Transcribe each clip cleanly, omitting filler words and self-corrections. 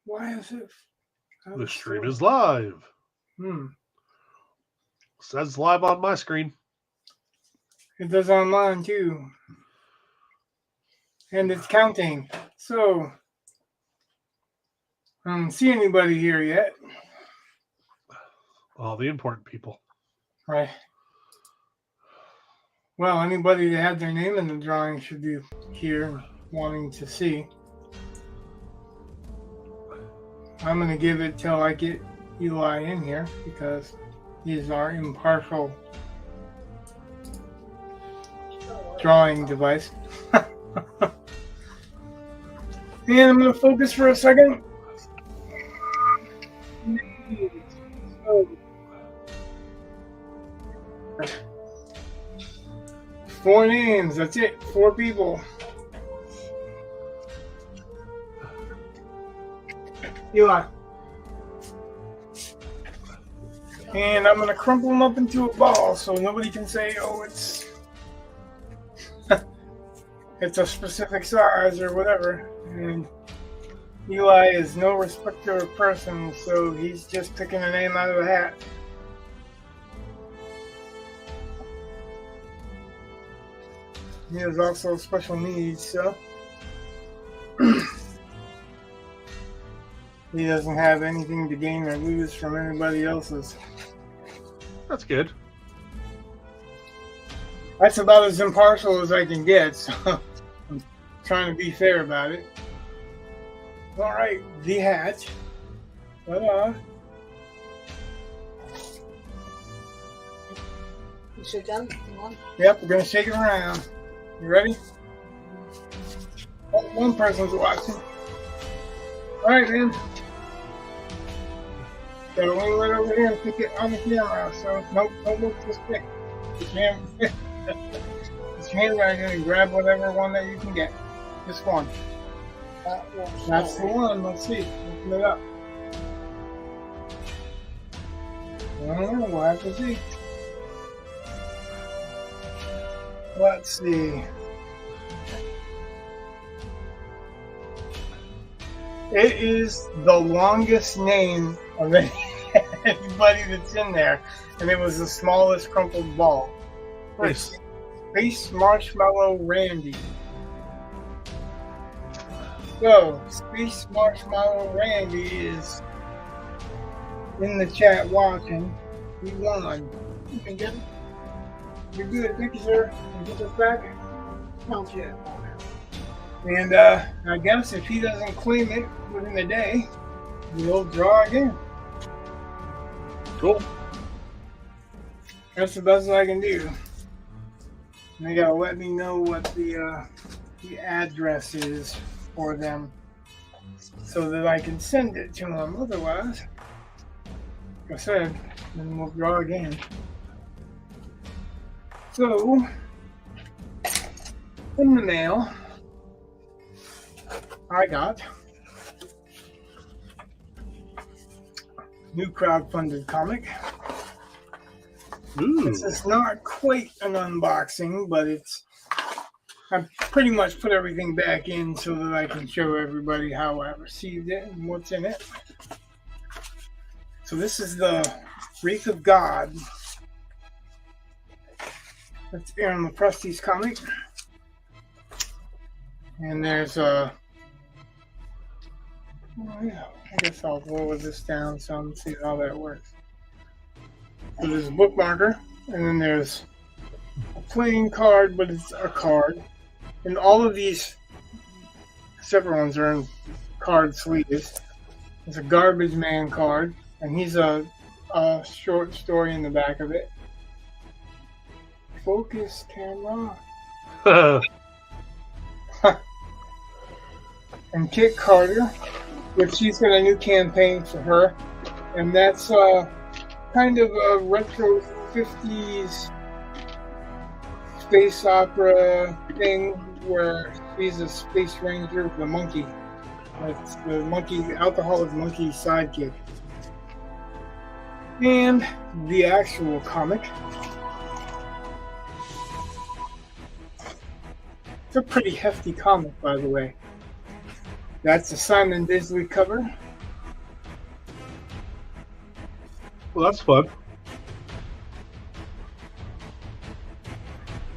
Why is it? The stream is live. Says live on my screen. It does on mine too. And it's counting. So, I don't see anybody here yet. All the important people. Right. Well, anybody that had their name in the drawing should be here wanting to see. I'm going to give it till I get Eli in here because he's our impartial drawing device. And I'm going to focus for a second. Four names, that's it. 4 people. Eli. And I'm going to crumple them up into a ball so nobody can say, oh, it's it's a specific size or whatever. And Eli is no respecter of person, so he's just picking a name out of a hat. He has also special needs, so he doesn't have anything to gain or lose from anybody else's. That's good. That's about as impartial as I can get, so I'm trying to be fair about it. Alright, the hat. Ta-da. You shake down? One. Yep, we're going to shake it around. You ready? Oh, one person's watching. Alright, man. Gotta lean right over here and pick it on the camera. So, nope, don't look this quick. Just your hand right here and grab whatever one that you can get. Just one. That's the one. Let's see. Open it up. I don't know. We'll have to see. Let's see. It is the longest name of anybody that's in there, and it was the smallest crumpled ball. Nice. Space Marshmallow Randy. So, Space Marshmallow Randy is in the chat watching. He won. You can get it? You're good. Thank you, sir. Can you get this back? No, yeah. And I guess if he doesn't claim it within a day, we'll draw again. Cool. That's the best I can do. And they gotta let me know what the address is for them, so that I can send it to them. Otherwise, like I said, then we'll draw again. So, in the mail, I got new crowdfunded comic. Ooh. This is not quite an unboxing, but I've pretty much put everything back in so that I can show everybody how I received it and what's in it. So this is the Wraith of God. That's Aaron LaPresti's comic. And there's I guess I'll lower this down some and see how that works. So there's a bookmarker, and then there's a playing card, but it's a card. And all of these separate ones are in card sleeves. There's a Garbage Man card, and he's a short story in the back of it. Focus, camera. And Kit Carter, which she's got a new campaign for her, and that's kind of a retro 50s space opera thing where she's a space ranger with a monkey. It's the alcoholic monkey sidekick. And the actual comic. It's a pretty hefty comic, by the way. That's a Simon Bisley cover. Well, that's fun.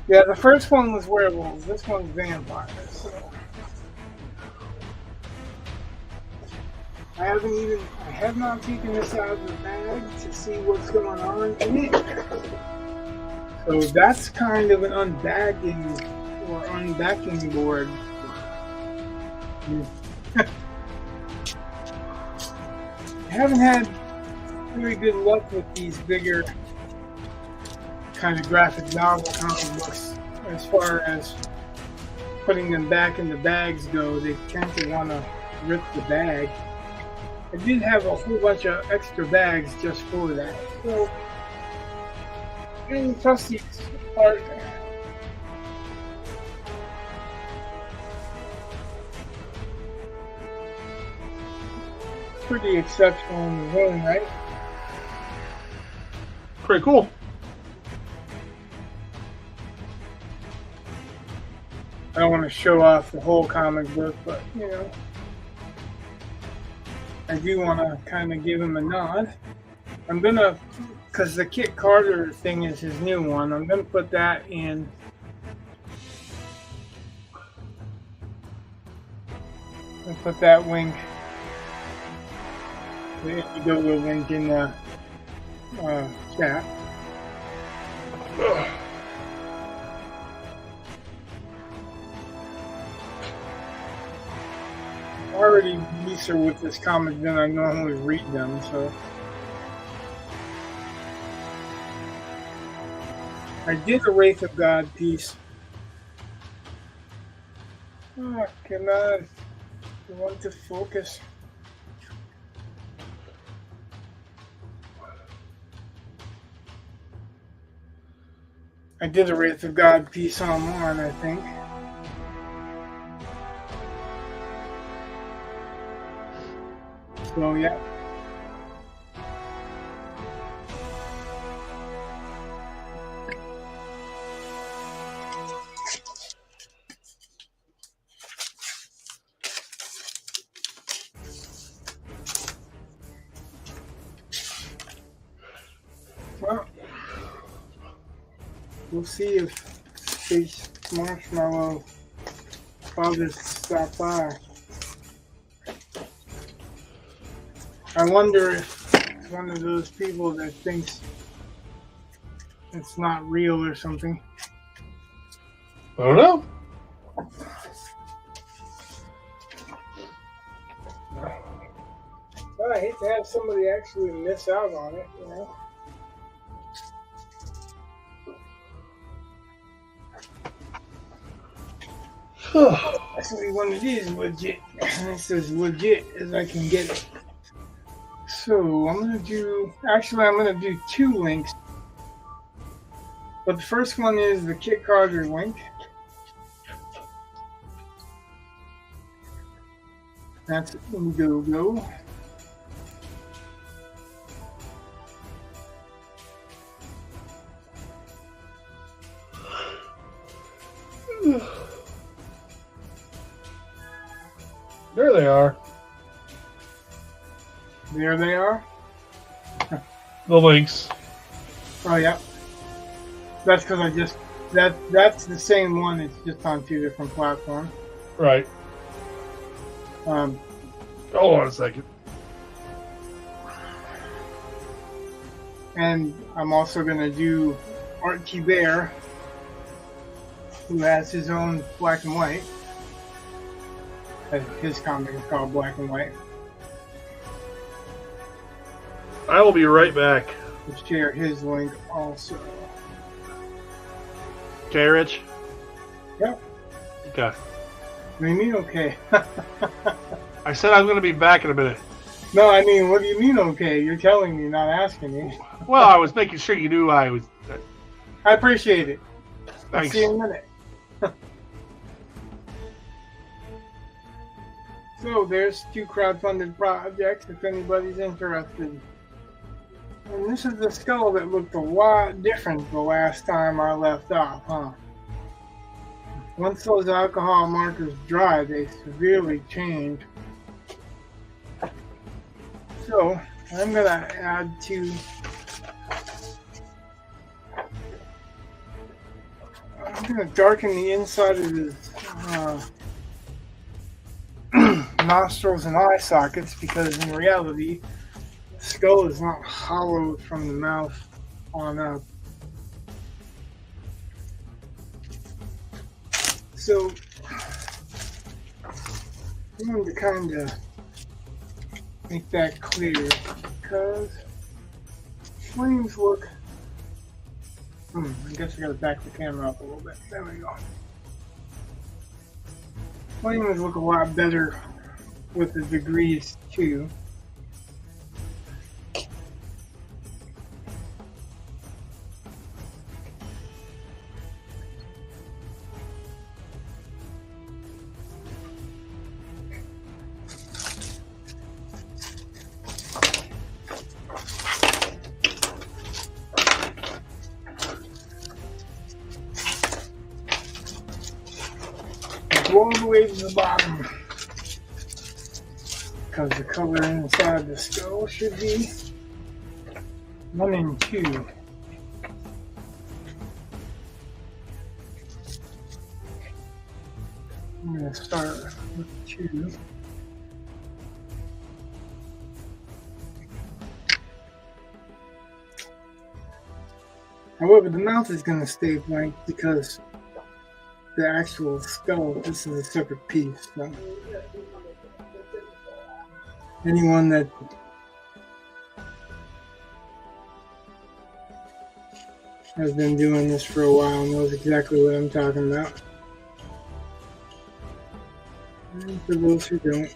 Yeah, the first one was werewolves. This one's vampires. So. I have not taken this out of the bag to see what's going on in it. So that's kind of an unbagging or unbacking board. I haven't had really good luck with these bigger kind of graphic novel comic books as far as putting them back in the bags go. They tend to want to rip the bag. I did have a whole bunch of extra bags just for that. So, and plus these are pretty exceptional in the own right. Pretty cool. I don't want to show off the whole comic book, but you know, I do want to kind of give him a nod. I'm gonna, because the Kit Carter thing is his new one, I'm gonna put that in. I'll put that link, the Indiegogo link in the chat. I'm already looser with this comic than I normally read them, so. I did a Wraith of God piece. Oh, come on. I want to focus. I did a Wraith of God piece online, I think. So, yeah. Well, we'll see if Space Marshmallow bothers to stop by. I wonder if it's one of those people that thinks it's not real or something. I don't know. Well, I hate to have somebody actually miss out on it, you know? Actually, one of these is legit. It's as legit as I can get it. So, I'm going to do two links. But the first one is the Kit Carter link. That's Indiegogo. There they are. There they are. The links. Oh, yeah. That's because that's the same one. It's just on two different platforms. Right. Hold on a second. And I'm also going to do Artsy Bear, who has his own black and white. His comic is called Black and White. I will be right back. We'll share his link also. Okay, Rich? Yep. Okay. What do you mean, okay? I said I'm going to be back in a minute. No, I mean, what do you mean, okay? You're telling me, not asking me. Well, I was making sure you knew I was... I appreciate it. I'll Thanks. see you in a minute. So, there's two crowdfunded projects, if anybody's interested. And this is the skull that looked a lot different the last time I left off, huh? Once those alcohol markers dry, they severely change. So, I'm going to add to going to darken the inside of his nostrils and eye sockets because in reality, the skull is not hollowed from the mouth on up. So, I wanted to kind of make that clear because flames look. I guess I gotta back the camera up a little bit. There we go. Flames look a lot better with the degrees too. All the way to the bottom because the color inside the skull should be 1 and 2. I'm going to start with 2. However, the mouth is going to stay blank because the actual skull, this is a separate piece. So anyone that has been doing this for a while knows exactly what I'm talking about. And for those who don't,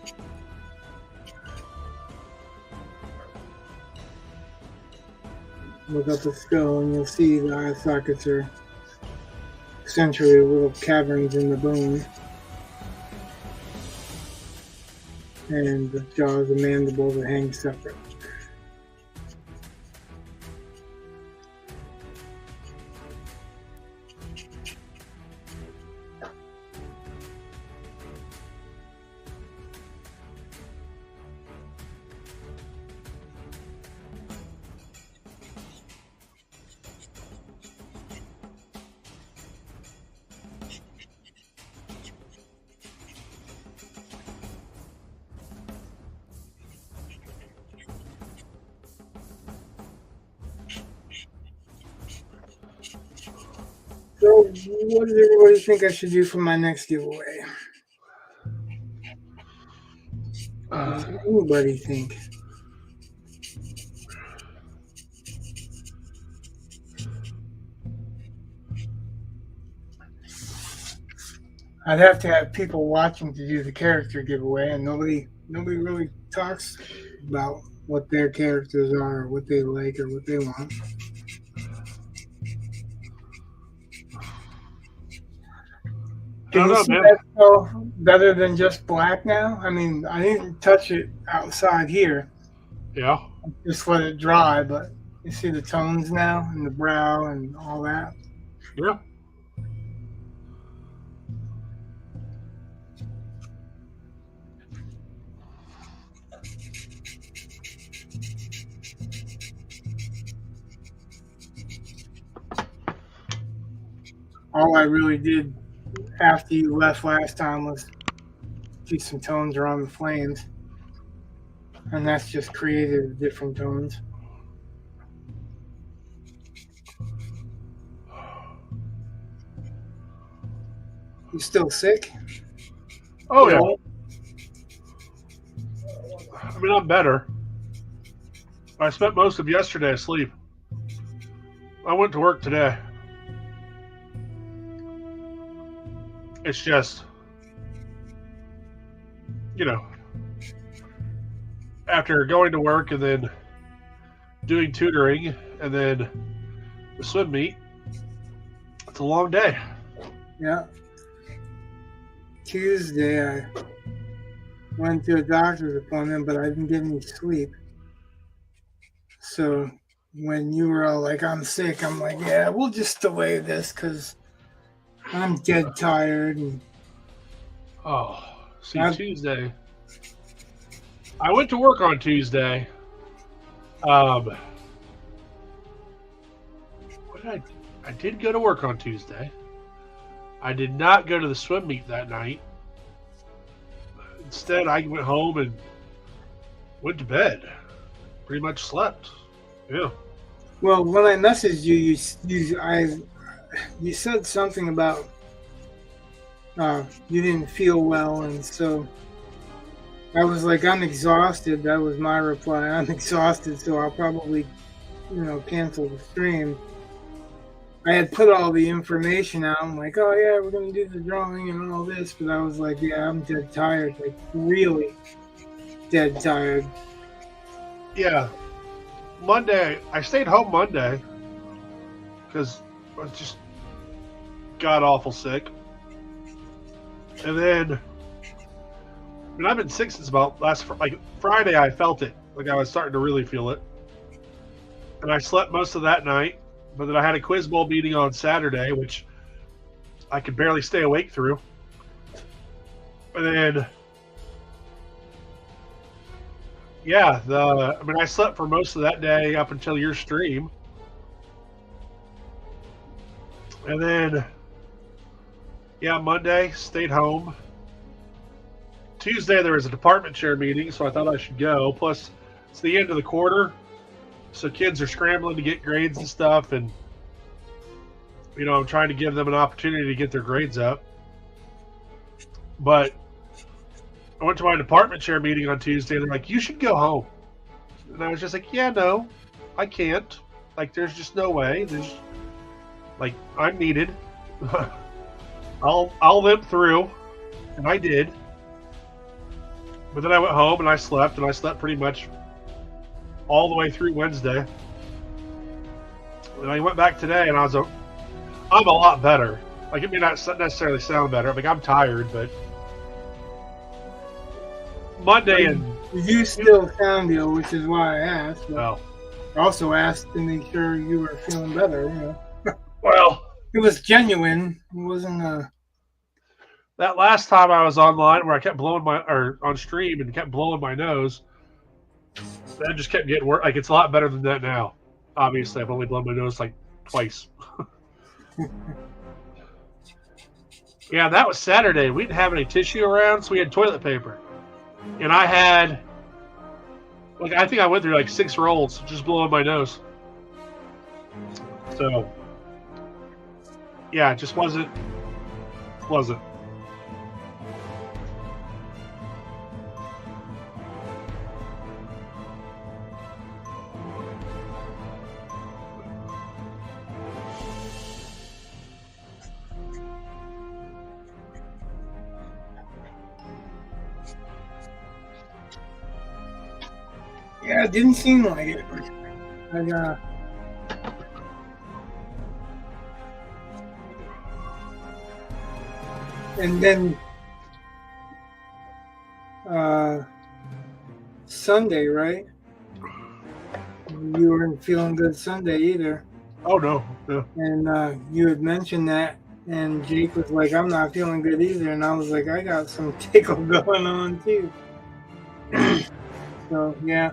look up the skull and you'll see the eye sockets are essentially little caverns in the bone, and the jaws and mandibles that hang separate. So, what does everybody think I should do for my next giveaway? What does anybody think? I'd have to have people watching to do the character giveaway, and nobody really talks about what their characters are, or what they like, or what they want. Can you see that skull better than just black now? I mean, I didn't touch it outside here. Yeah. Just let it dry, but you see the tones now and the brow and all that. Yeah. All I really did after you left last time was do some tones around the flames, and that's just created different tones. You still sick? Oh yeah. I mean, I'm better. I spent most of yesterday asleep. I went to work today. It's just, you know, after going to work and then doing tutoring and then the swim meet, it's a long day. Yeah. Tuesday, I went to a doctor's appointment, but I didn't get any sleep. So when you were all like, I'm sick, I'm like, yeah, we'll just delay this because I'm dead tired. And oh, see, Tuesday. I went to work on Tuesday. What did I did go to work on Tuesday. I did not go to the swim meet that night. Instead, I went home and went to bed. Pretty much slept. Yeah. Well, when I messaged you, you said something about you didn't feel well, and so I was like, I'm exhausted. That was my reply. I'm exhausted, so I'll probably, cancel the stream. I had put all the information out. I'm like, oh yeah, we're gonna do the drawing and all this, but I was like, yeah, I'm dead tired, like really dead tired. Yeah. Monday, I stayed home Monday because I was just god awful sick. And then, I've been sick since about Friday. I felt it, like I was starting to really feel it, and I slept most of that night. But then I had a quiz bowl meeting on Saturday, which I could barely stay awake through. And then, yeah, I slept for most of that day up until your stream. And then, yeah, Monday, stayed home. Tuesday, there was a department chair meeting, so I thought I should go. Plus, it's the end of the quarter, so kids are scrambling to get grades and stuff, and, I'm trying to give them an opportunity to get their grades up. But I went to my department chair meeting on Tuesday, and they're like, you should go home. And I was just like, yeah, no, I can't. Like, there's just no way. I'm needed. I'll limp through, and I did. But then I went home and I slept pretty much all the way through Wednesday. And I went back today, and I'm a lot better. Like, it may not necessarily sound better. Like, I'm tired, but Monday and you still sound ill, which is why I asked. well, I also asked to make sure you were feeling better. well, It was genuine. It wasn't that last time I was online where I kept on stream and kept blowing my nose, that just kept getting worse. Like, it's a lot better than that now. Obviously, I've only blown my nose like twice. Yeah, that was Saturday. We didn't have any tissue around, so we had toilet paper. And I had, I think I went through 6 rolls just blowing my nose. So, yeah, it just wasn't. Yeah, it didn't seem like it. And then Sunday, right? You weren't feeling good Sunday either. Oh, no. Yeah. And you had mentioned that, and Jake was like, I'm not feeling good either. And I was like, I got some tickle going on too. So, yeah.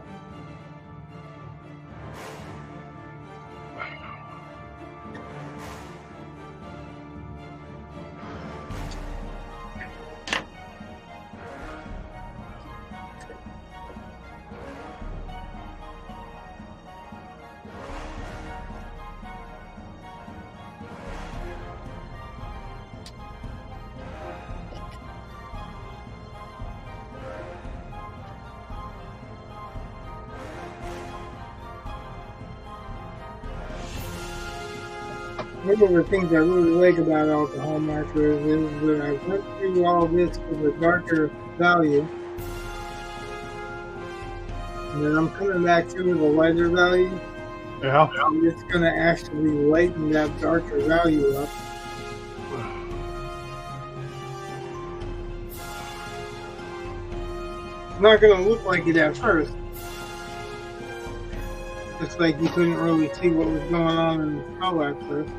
One of the things I really like about alcohol markers is that I went through all this with a darker value, and then I'm coming back through with a lighter value. Yeah. And it's going to actually lighten that darker value up. It's not going to look like it at first. It's like you couldn't really see what was going on in the skull at first.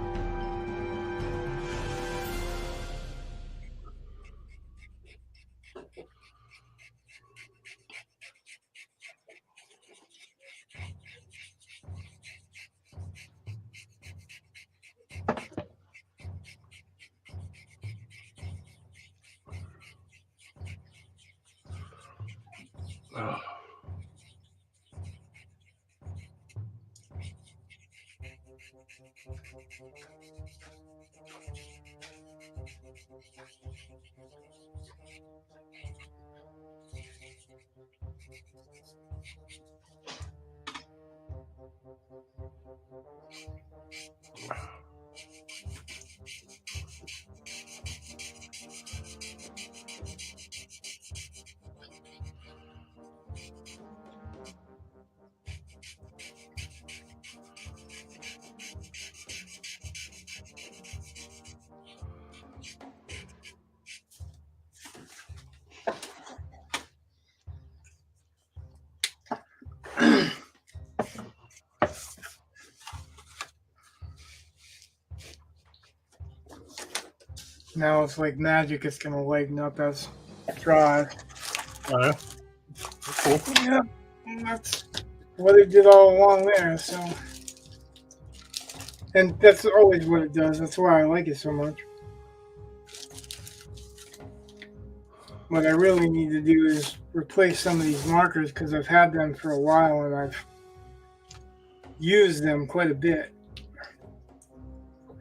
Now it's like magic. It's gonna lighten up as dry. Oh, yeah. Cool. Yeah, that's what it did all along there. So, and that's always what it does. That's why I like it so much. What I really need to do is replace some of these markers because I've had them for a while and I've used them quite a bit.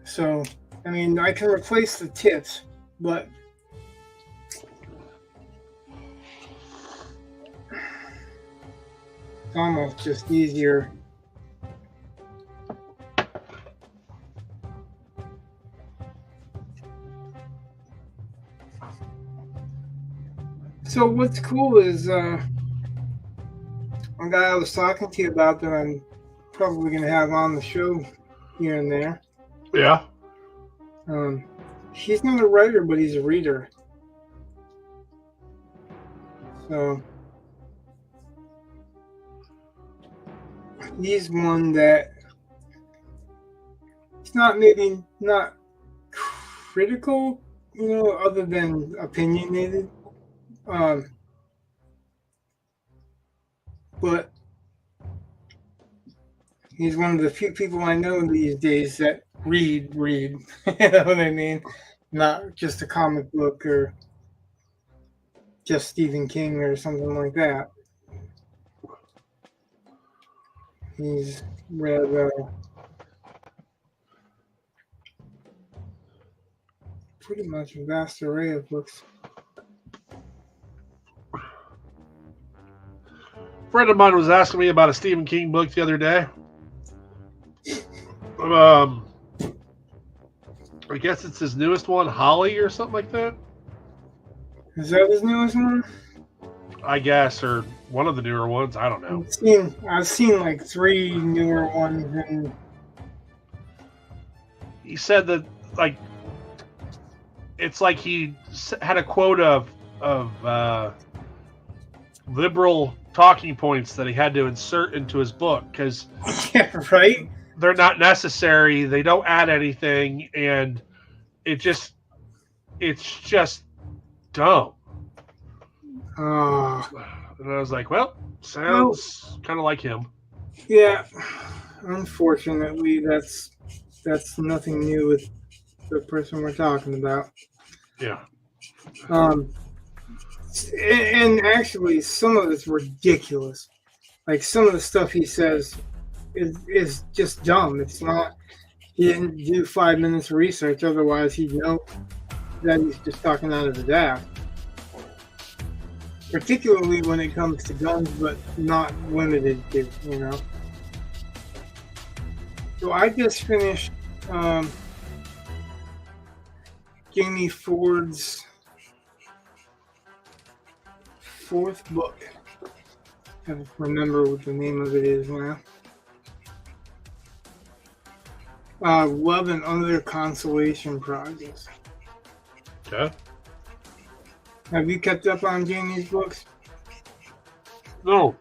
So, I mean, I can replace the tips, but it's almost just easier. So what's cool is a guy I was talking to you about that I'm probably going to have on the show here and there. Yeah. He's not a writer, but he's a reader. So he's one that it's not maybe not critical, other than opinionated. But he's one of the few people I know these days that read. You know what I mean? Not just a comic book or just Stephen King or something like that. He's read pretty much a vast array of books. A friend of mine was asking me about a Stephen King book the other day. I guess it's his newest one, Holly or something like that. Is that his newest one? I guess, or one of the newer ones. I don't know. I've seen like 3 newer ones, and he said that like it's like he had a quote of liberal talking points that he had to insert into his book because yeah, right. They're not necessary. They don't add anything, and it's just dumb. And I was like, well, sounds kind of like him. Yeah, unfortunately, that's nothing new with the person we're talking about. Yeah. And actually, some of it's ridiculous. Like some of the stuff he says is just dumb. It's not. He didn't do 5 minutes of research. Otherwise, he'd know that he's just talking out of his ass. Particularly when it comes to guns, but not limited to, So I just finished Jamie Ford's 4th book. I don't remember what the name of it is now. Love and Other Consolation Prizes. Okay. Have you kept up on Jamie's books? No.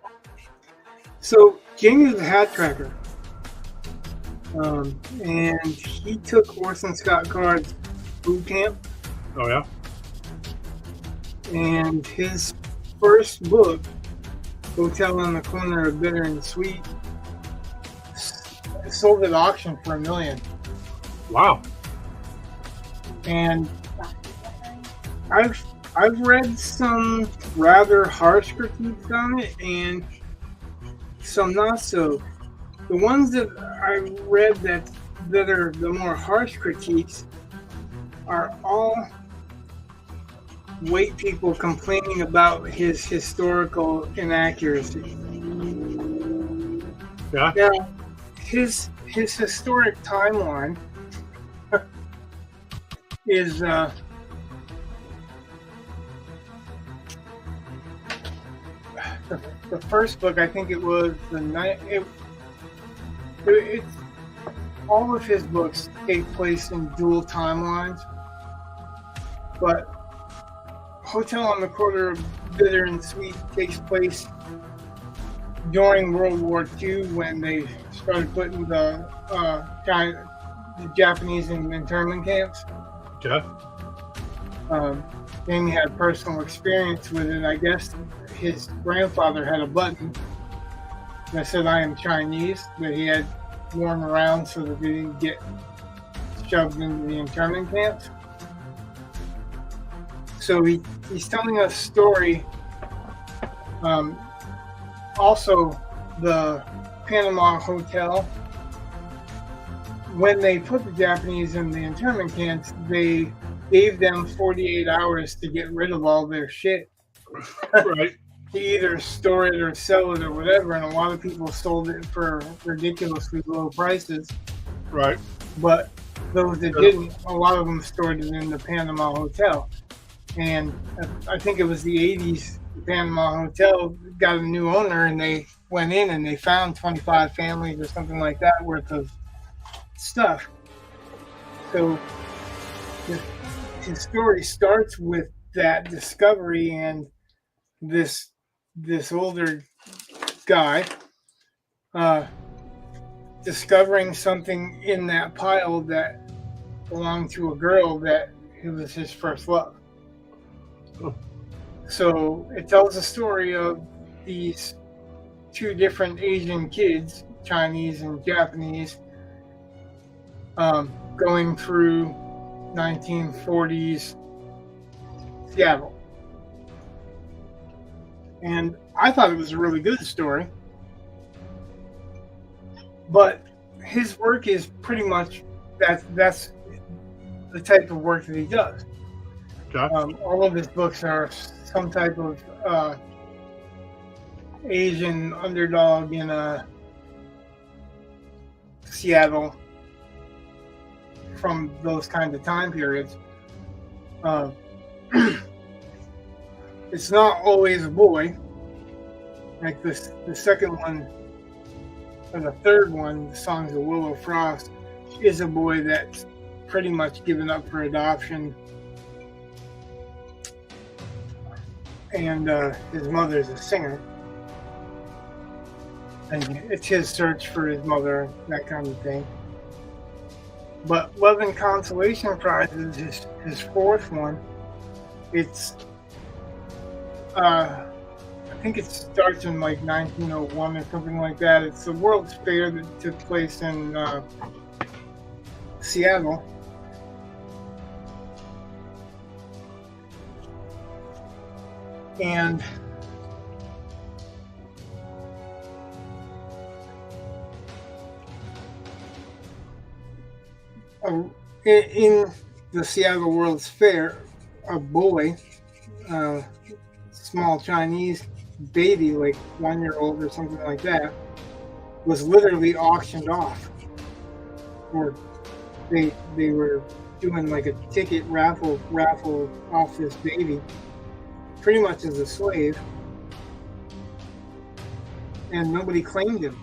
So Jamie was a hat tracker. And he took Orson Scott Card's boot camp. Oh, yeah? And his first book, Hotel on the Corner of Bitter and Sweet, sold at auction for $1 million. Wow. And I've read some rather harsh critiques on it and some not so. The ones that I read that that are the more harsh critiques are all white people complaining about his historical inaccuracy. Yeah. Now, his historic timeline is the first book. I think it was the night. It's all of his books take place in dual timelines, but Hotel on the Corner of Bitter and Sweet takes place during World War II when they started putting the Japanese in internment camps. Okay. Jamie had personal experience with it. I guess his grandfather had a button that said "I am Chinese" that he had worn around so that they didn't get shoved into the internment camps. So he's telling us a story. Also, the Panama Hotel, when they put the Japanese in the internment camps, they gave them 48 hours to get rid of all their shit. Right. To either store it or sell it or whatever, and a lot of people sold it for ridiculously low prices. Right. But those that didn't, a lot of them stored it in the Panama Hotel. And I think it was the 80s, the Panama Hotel got a new owner, and they went in and they found 25 families or something like that worth of stuff. So his story starts with that discovery and this older guy discovering something in that pile that belonged to a girl that it was his first love. Oh. So it tells a story of these two different Asian kids, Chinese and Japanese, going through 1940s Seattle. And I thought it was a really good story. But his work is pretty much that's the type of work that he does. Okay. All of his books are some type of Asian underdog in Seattle from those kinds of time periods. It's not always a boy. Like the second one, or the third one, the Songs of Willow Frost, is a boy that's pretty much given up for adoption. And his mother's a singer. And it's his search for his mother, that kind of thing. But Love and Consolation Prize is his fourth one. It's I think it starts in like 1901 or something like that. It's the World's Fair that took place in Seattle. And in the Seattle World's Fair, a boy, small Chinese baby, like 1-year-old or something like that, was literally auctioned off. Or they were doing like a ticket raffle off this baby, pretty much as a slave, and nobody claimed him.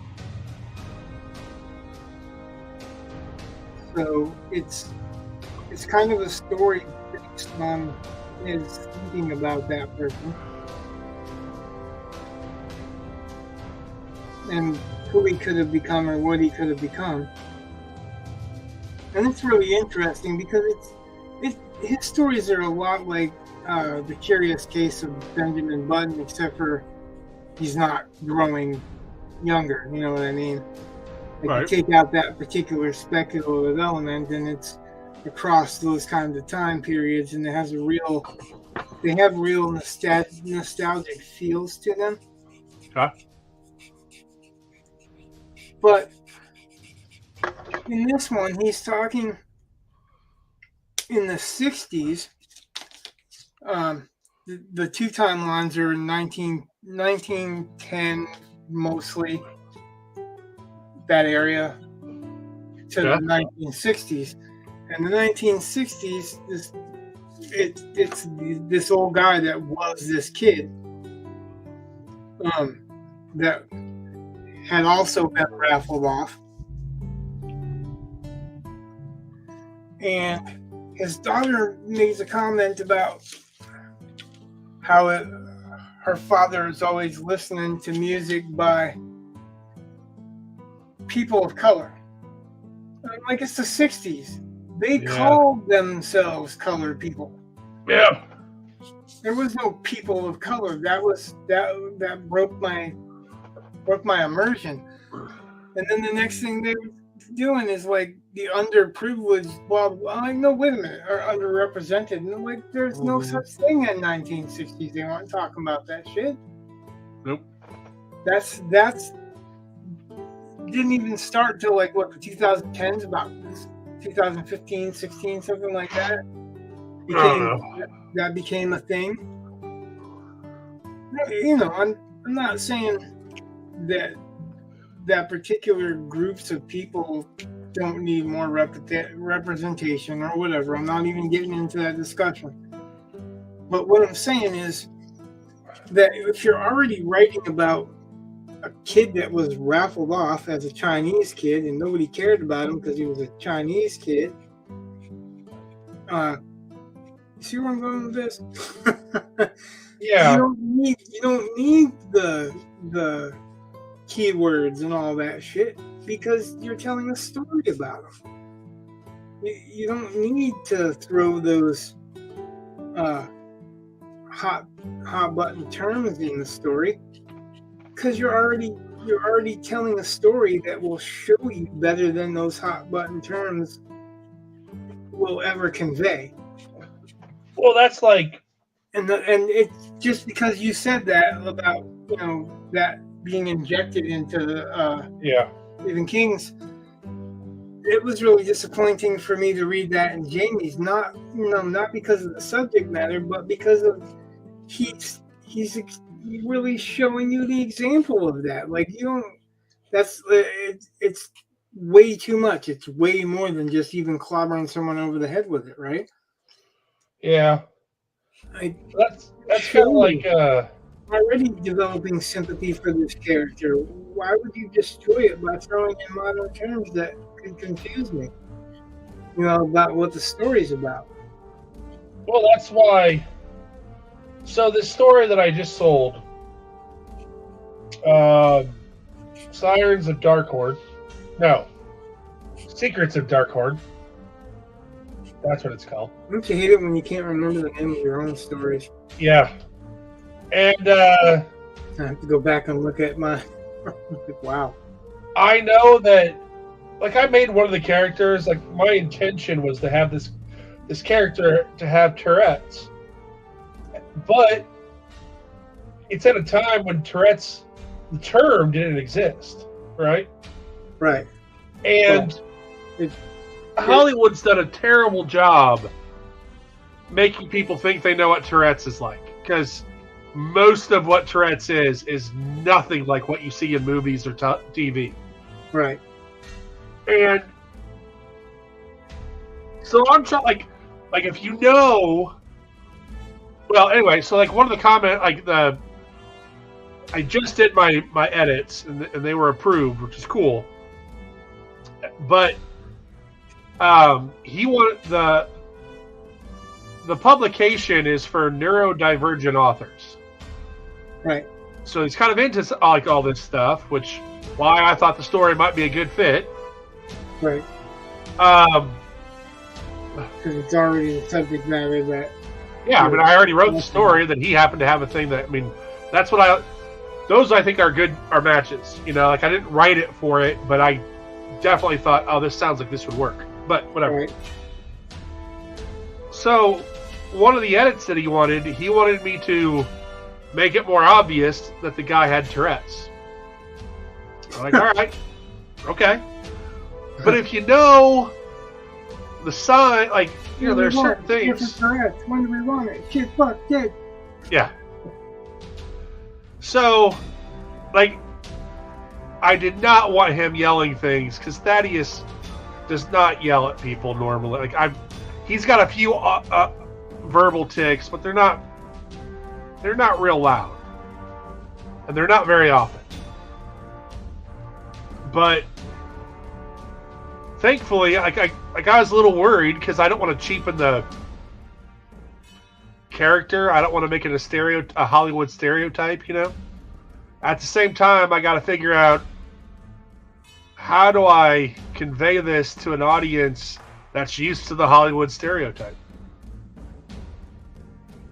So it's kind of a story based on his thinking about that person and who he could have become or what he could have become. And it's really interesting because his stories are a lot like The Curious Case of Benjamin Button, except for he's not growing younger, you know what I mean? Like Right. You take out that particular speculative element and it's across those kinds of time periods, and they have real nostalgic feels to them. Okay. But in this one, he's talking in the 60s. The two timelines are 1910, mostly that area, to the 1960s. And the 1960s, it's this old guy that was this kid that had also been raffled off. And his daughter makes a comment about how her father is always listening to music by people of color. I'm like, it's the 60s. They called themselves colored people. Yeah. There was no people of color. That broke my immersion. And then the next thing they were doing is like the underprivileged. Well, I'm like, no, wait a minute, are underrepresented. And I'm like, there's no such thing in 1960s. They weren't talking about that shit. Nope. That's didn't even start till like what, the 2010s, about 2015, 16, something like that. That became a thing. You know, I'm not saying that particular groups of people don't need more representation or whatever. I'm not even getting into that discussion. But what I'm saying is that if you're already writing about a kid that was raffled off as a Chinese kid and nobody cared about him because he was a Chinese kid, you see where I'm going with this? Yeah. You don't need the keywords and all that shit because you're telling a story about them. You don't need to throw those hot button terms in the story because you're already telling a story that will show you better than those hot button terms will ever convey. Well, that's like, and it's just because you said that about, you know, that being injected into Stephen King's. It was really disappointing for me to read that in Jamie's, not because of the subject matter, but because of he's really showing you the example of that. Like, you don't. It's way too much. It's way more than just even clobbering someone over the head with it, right? Yeah. That's kind of like already developing sympathy for this character. Why would you destroy it by throwing in modern terms that could confuse me? You know, about what the story's about. Well, that's why. So this story that I just sold, Sirens of Darkhorn. No, Secrets of Darkhorn. That's what it's called. Don't you hate it when you can't remember the name of your own stories? Yeah. And I have to go back and look at my. Wow. I know that, like, I made one of the characters. Like, my intention was to have this character to have Tourette's, but it's at a time when Tourette's, the term, didn't exist, right? Right. And Hollywood's done a terrible job making people think they know what Tourette's is like, because most of what Tourette's is nothing like what you see in movies or TV. Right. And so I'm trying, like if you know, well, anyway, so like one of the I just did my edits and they were approved, which is cool. But he wanted the publication is for neurodivergent authors. Right. So he's kind of into like all this stuff, which why I thought the story might be a good fit. Right. Because it's already the subject matter that. Yeah, I mean, I already wrote the story. That he happened to have a thing that, I mean, that's what those I think are matches. You know, like I didn't write it for it, but I definitely thought, oh, this sounds like this would work. But whatever. Right. So one of the edits that he wanted me to make it more obvious that the guy had Tourette's. I'm like, all right, okay. But if you know the sign, like, you know, there are certain things. If it's correct, when do we want it? Shit, fuck, dead. Yeah. So, like, I did not want him yelling things because Thaddeus does not yell at people normally. Like, he's got a few verbal tics, but they're not real loud, and they're not very often. But thankfully, I was a little worried because I don't want to cheapen the character. I don't want to make it a Hollywood stereotype, you know. At the same time, I got to figure out how do I convey this to an audience that's used to the Hollywood stereotype.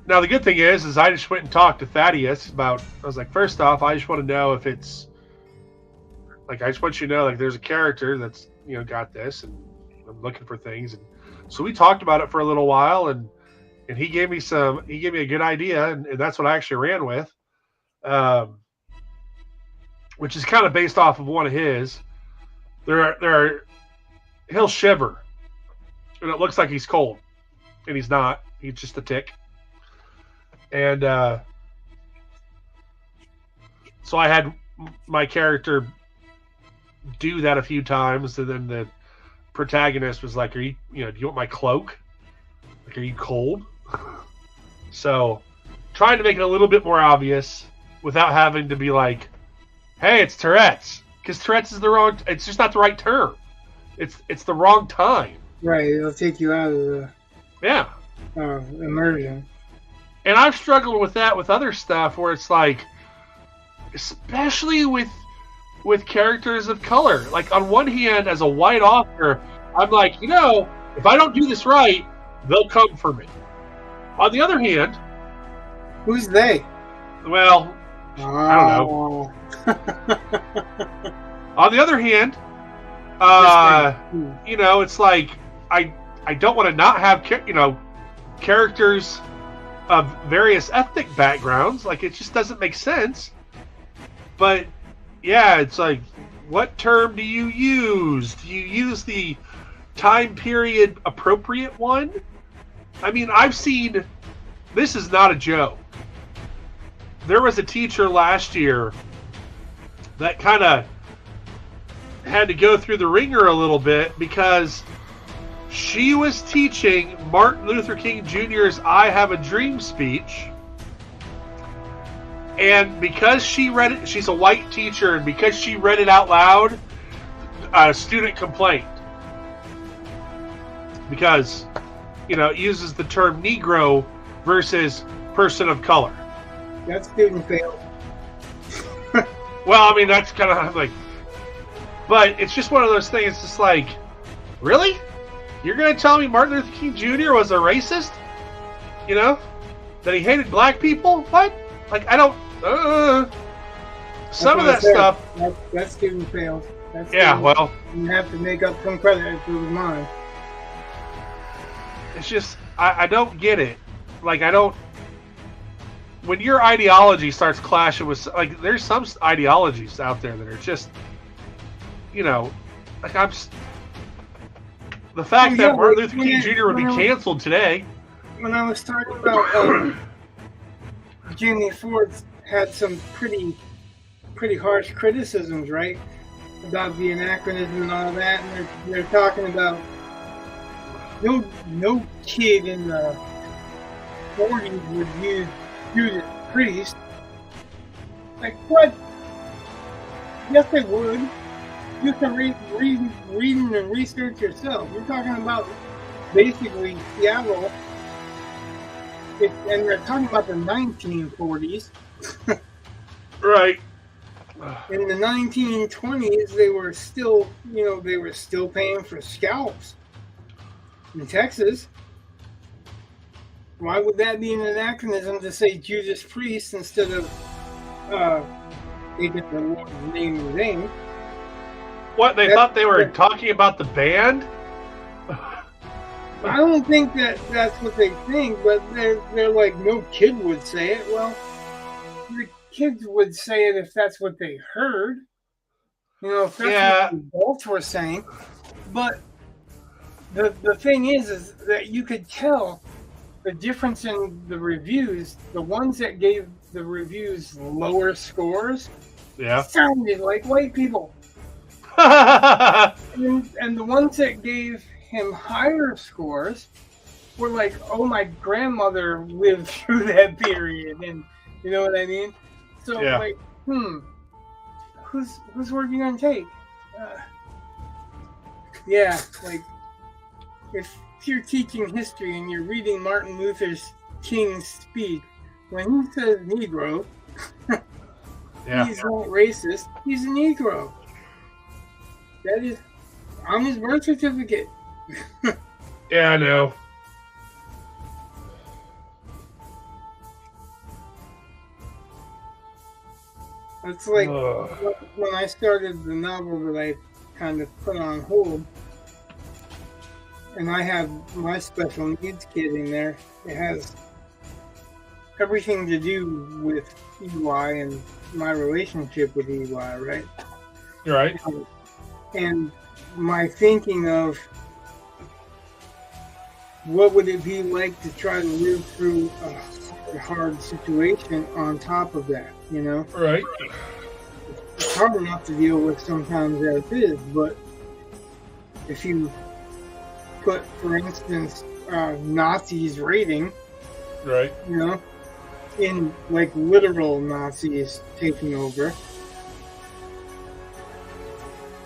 Now, the good thing is I just went and talked to Thaddeus about. I was like, first off, I just want to know if it's like, I just want you to know, like, there's a character that's, you know, got this, and I'm looking for things, and so we talked about it for a little while, and he gave me a good idea, and that's what I actually ran with, which is kind of based off of one of his. He'll shiver, and it looks like he's cold, and he's not. He's just a tick, and so I had my character do that a few times, and then the protagonist was like, do you want my cloak? Like, are you cold? So, trying to make it a little bit more obvious without having to be like, hey, it's Tourette's. Because Tourette's is it's just not the right term. It's the wrong time. Right, it'll take you out of the immersion. And I've struggled with that with other stuff where it's like, especially with characters of color. Like, on one hand, as a white author, I'm like, if I don't do this right, they'll come for me. On the other hand... Who's they? Well, I don't know. On the other hand, it's like, I don't want to not have, characters of various ethnic backgrounds. Like, it just doesn't make sense. But, yeah, it's like, what term do you use? Do you use the time period appropriate one? I mean, I've seen, this is not a joke. There was a teacher last year that kind of had to go through the ringer a little bit because she was teaching Martin Luther King Jr.'s I Have a Dream speech. And because she read it, she's a white teacher, and because she read it out loud, a student complained. Because, it uses the term Negro versus person of color. That student failed. Well, I mean, that's kind of like... But it's just one of those things, it's just like, really? You're going to tell me Martin Luther King Jr. was a racist? That he hated black people? What? Like, I don't... Some of that stuff... That student failed. Well... You have to make up some credit to his mind. It's just... I don't get it. Like, I don't... When your ideology starts clashing with... Like, there's some ideologies out there that are just... Like, I'm... The fact that Martin Luther King Jr. would be canceled today... When I was talking about... Jamie Ford had some pretty harsh criticisms, right? About the anachronism and all that, and they're talking about no kid in the 40s would use Judas Priest. Like, what? Yes, they would. You can read and research yourself. You're talking about basically Seattle. And they're talking about the 1940s. Right. In the 1920s, they were still paying for scalps in Texas. Why would that be an anachronism to say Judas Priest instead of taking the Lord's name in vain? What, they thought they were talking about the band? I don't think that's what they think, but they're like, no kid would say it. Well, the kids would say it if that's what they heard. If that's what the adults were saying. But the thing is that you could tell the difference in the reviews. The ones that gave the reviews lower scores Yeah. sounded like white people. And the ones that gave him higher scores were like, oh, my grandmother lived through that period, and you know what I mean? So Yeah. like, whose word you gonna take? Yeah, like if you're teaching history and you're reading Martin Luther King's speech, when he says Negro, Yeah. he's not racist. He's a Negro. That is on his birth certificate. Yeah, I know. It's like Ugh. when I started the novel that I kind of put on hold, and I have my special needs kid in there. It has everything to do with EY and my relationship with EY, right? You're right. And my thinking of what would it be like to try to live through a hard situation on top of that, you know? Right. It's hard enough to deal with sometimes as it is, but if you put, for instance, Nazis raiding, Right. you know, in like literal Nazis taking over,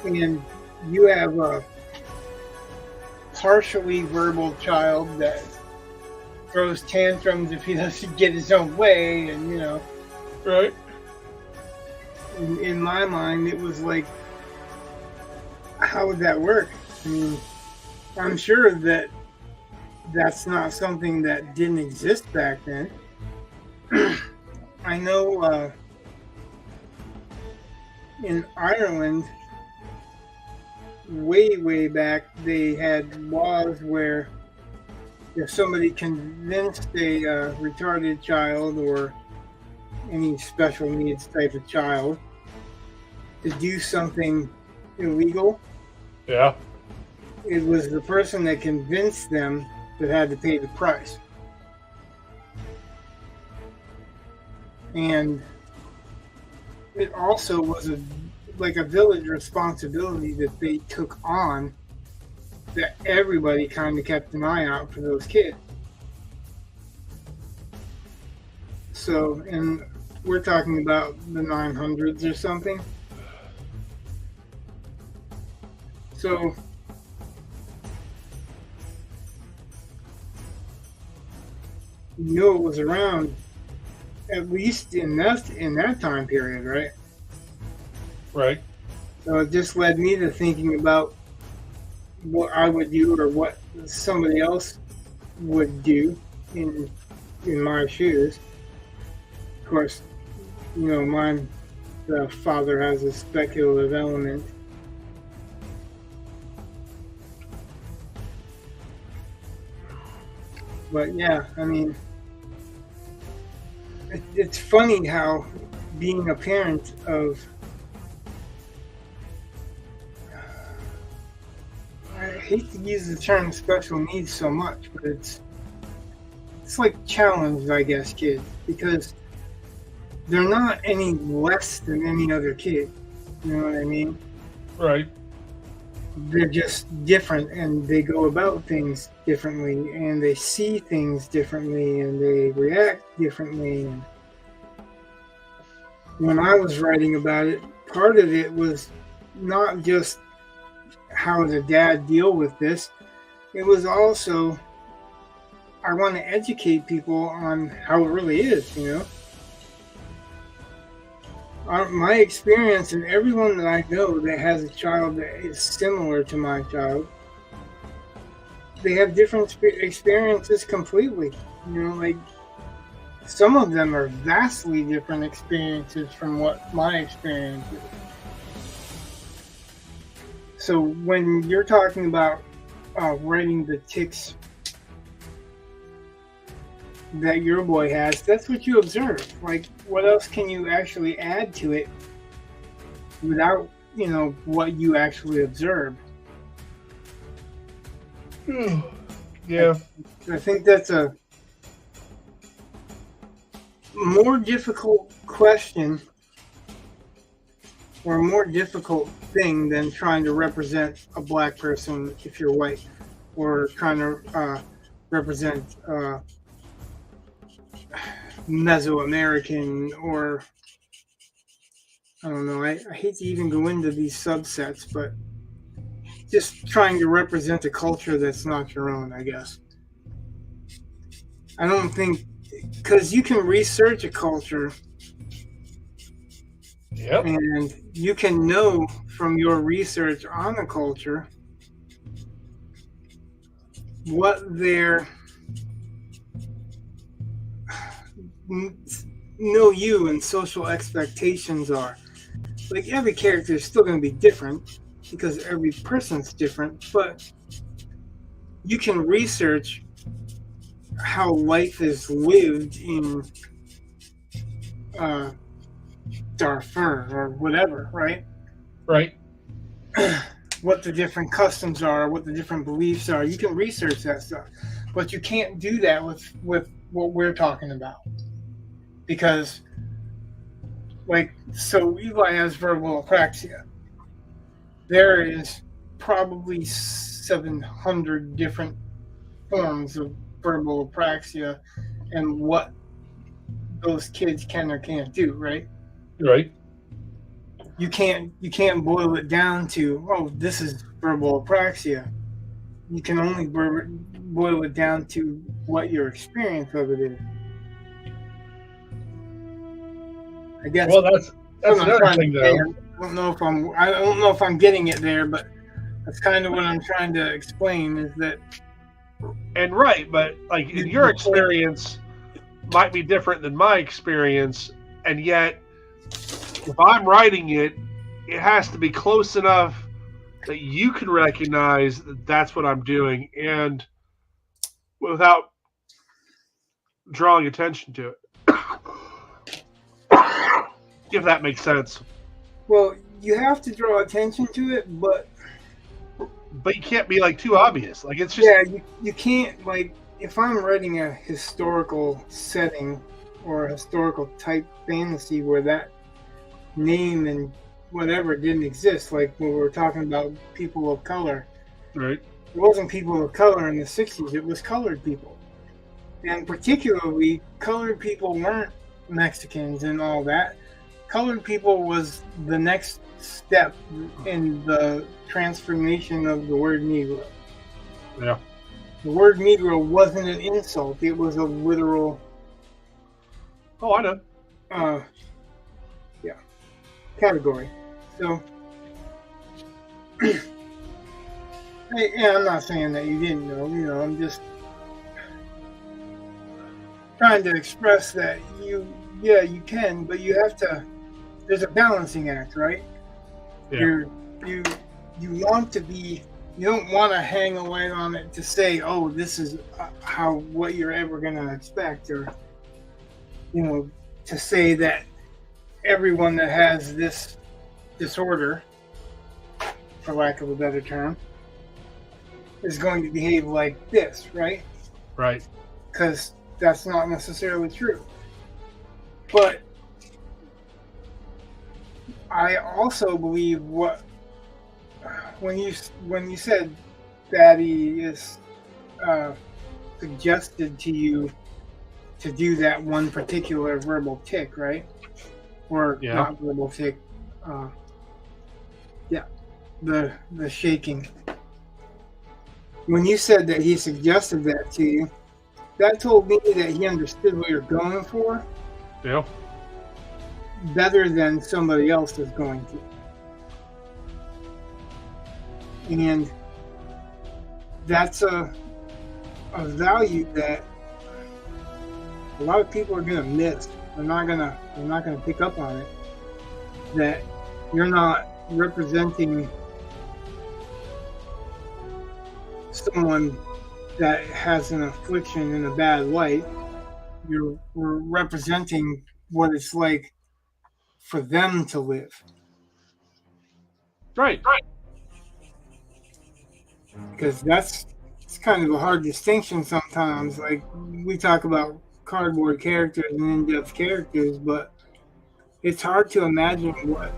and you have a partially verbal child that throws tantrums if he doesn't get his own way, and you know, Right. in my mind, it was like, how would that work? I mean, I'm sure that that's not something that didn't exist back then. I know in Ireland, way back, they had laws where if somebody convinced a retarded child or any special needs type of child to do something illegal, Yeah. it was the person that convinced them that had to pay the price. And it also was like a village responsibility that they took on, that everybody kind of kept an eye out for those kids. So, and we're talking about the 900s or something. So, you know, it was around at least in that time period, right? Right. So it just led me to thinking about what I would do or what somebody else would do in my shoes. Of course, you know, the father has a speculative element. But yeah, I mean, it's funny how being a parent of, I hate to use the term special needs so much, but it's like challenged, I guess, kids, because they're not any less than any other kid. You know what I mean? Right. They're just different, and they go about things differently, and they see things differently, and they react differently. And when I was writing about it, part of it was not just how does a dad deal with this, it was also, I want to educate people on how it really is, you know? My experience, and everyone that I know that has a child that is similar to my child, they have different experiences completely. You know, like some of them are vastly different experiences from what my experience is. So when you're talking about writing the tics that your boy has, that's what you observe. Like, what else can you actually add to it without, you know, what you actually observe? Yeah. I think that's a more difficult question or a more difficult thing than trying to represent a black person if you're white, or trying to represent Mesoamerican, or I don't know. I hate to even go into these subsets, but just trying to represent a culture that's not your own, I guess. I don't think, because you can research a culture Yep. and you can know from your research on a culture what their milieu and social expectations are. Like, every character is still going to be different because every person's different, but you can research how life is lived in Darfur or whatever, right? Right. What the different customs are, what the different beliefs are. You can research that stuff, but you can't do that with what we're talking about, because, like, so Eli has verbal apraxia. There is probably 700 different forms of verbal apraxia and what those kids can or can't do, right? Right. You can't boil it down to, oh, this is verbal apraxia. You can only boil it down to what your experience of it is. I guess. Well, that's another thing, though. I don't know if I'm getting it there, but that's kind of what I'm trying to explain, is that. And right, but like in your experience might be different than my experience, and yet if I'm writing it, it has to be close enough that you can recognize that that's what I'm doing, and without drawing attention to it. If that makes sense. Well, you have to draw attention to it, but you can't be like too obvious. Like, it's just, yeah, you can't, like, if I'm writing a historical setting or a historical type fantasy where that name and whatever didn't exist, like when we were talking about people of color. Right. It wasn't people of color in the 60s, it was colored people. And particularly, colored people weren't Mexicans and all that. Colored people was the next step in the transformation of the word Negro. Yeah. The word Negro wasn't an insult, it was a literal... Oh, I know. Category. So, I'm not saying that you didn't know, I'm just trying to express that you can, but you have to, there's a balancing act, right? Yeah. You want to be, you don't want to hang away on it to say, oh, this is what you're ever going to expect, or, to say that everyone that has this disorder, for lack of a better term, is going to behave like this, right? Right. Because that's not necessarily true. But I also believe when you said that he is suggested to you to do that one particular verbal tick, right? Or not verbal tick, the shaking. When you said that he suggested that to you, that told me that he understood what you're going for. Yeah. Better than somebody else is going to. And that's a value that a lot of people are going to miss. They're not gonna pick up on it. That you're not representing someone that has an affliction in a bad light. You're representing what it's like for them to live. Right. Because that's it's kind of a hard distinction sometimes. Like we talk about cardboard characters and in-depth characters, but it's hard to imagine what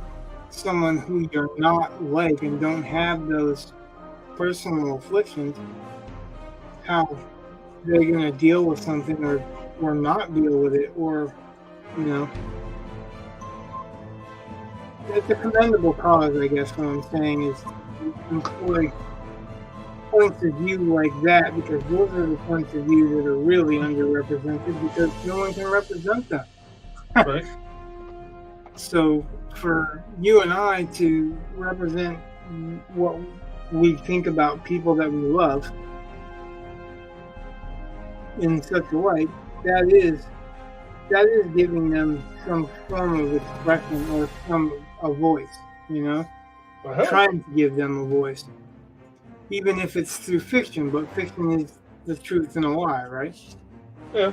someone who you're not like and don't have those personal afflictions, how they're going to deal with something or not deal with it, or, you know, it's a commendable cause, I guess. What I'm saying is employ points of view like that, because those are the points of view that are really underrepresented because no one can represent them. Right. So for you and I to represent what we think about people that we love in such a way, that is giving them some form of expression or a voice, you know, trying to give them a voice, even if it's through fiction. But fiction is the truth and a lie, right? Yeah.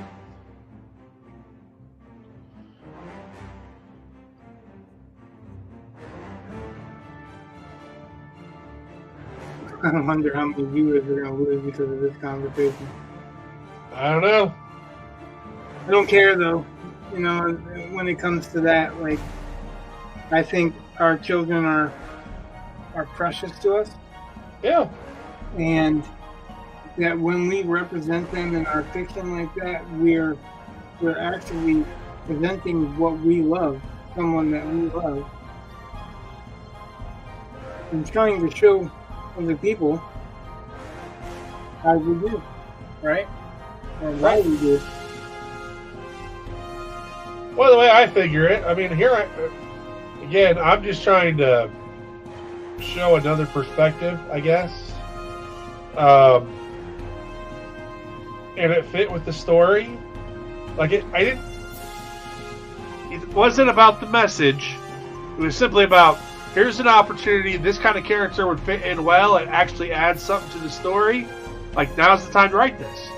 I wonder how many viewers are going to lose because of this conversation. I don't know. I don't care though. You know, when it comes to that, like, I think our children are precious to us. Yeah. And that when we represent them in our fiction like that, we're actually presenting what we love, someone that we love, and trying to show other people how we do, right? Or why we do. Well, the way I figure it, I mean, again, I'm just trying to show another perspective, I guess. And it fit with the story. Like it wasn't about the message. It was simply about, here's an opportunity. This kind of character would fit in well. It actually adds something to the story. Like, now's the time to write this.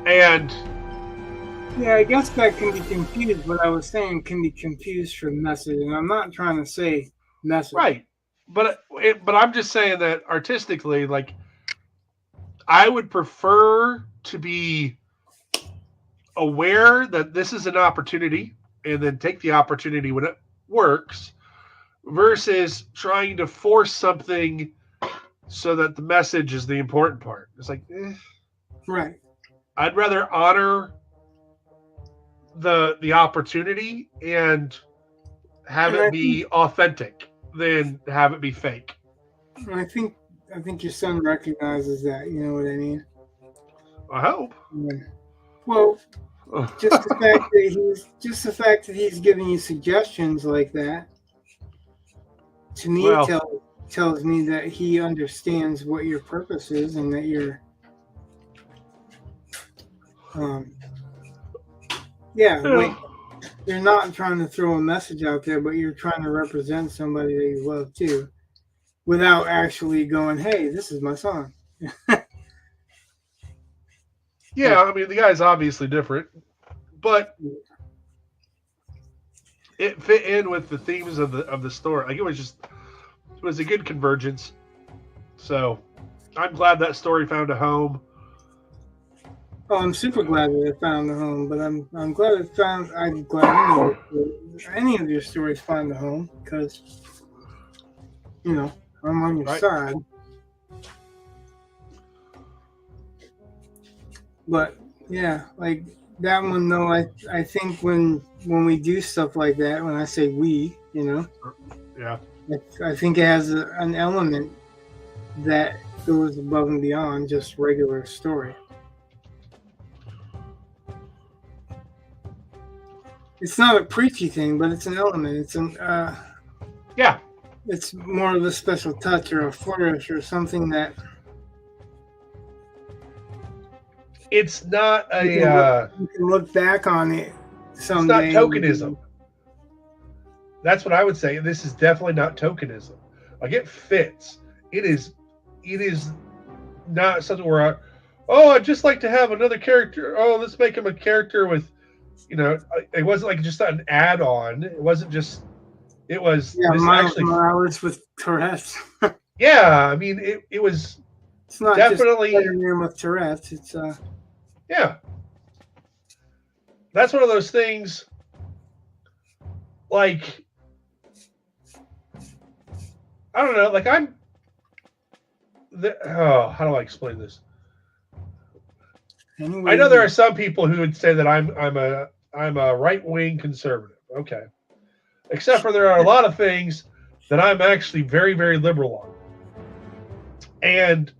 And yeah, I guess that can be confused. What I was saying can be confused for message, and I'm not trying to say message. Right, but I'm just saying that artistically, like, I would prefer to be aware that this is an opportunity, and then take the opportunity when it works, versus trying to force something so that the message is the important part. It's like, right. I'd rather honor the opportunity and have it be authentic than have it be fake. I think your son recognizes that. You know what I mean? I hope. Yeah. Well, just the fact that he's giving you suggestions like that, to me, tells me that he understands what your purpose is and that you're like, you're not trying to throw a message out there, but you're trying to represent somebody that you love too, without actually going, hey, this is my song. Yeah, I mean, the guy's obviously different, but it fit in with the themes of the story. Like, it was a good convergence. So I'm glad that story found a home. Oh, I'm super glad that it found a home, but I'm glad any of your stories find a home, because, you know, I'm on your side. But yeah, like that one though, I think when we do stuff like that, when I say we, you know, yeah, I think it has an element that goes above and beyond just regular story. It's not a preachy thing, but it's an element. It's it's more of a special touch or a flourish or something that. It's not a. You can look back on it someday. It's not tokenism. That's what I would say. This is definitely not tokenism. Like, it fits. It is not something where I'd just like to have another character. Oh, let's make him a character with. You know, it wasn't like just an add-on. It wasn't just. It was. Yeah, Miles Morales with Tourette's. Yeah, I mean, it was. It's not definitely, just Spider-Man with Tourette's. It's yeah. That's one of those things. Like, I don't know. Like how do I explain this? anyway. I know there are some people who would say that I'm a right wing conservative. Okay, except for there are a lot of things that I'm actually very very liberal on, and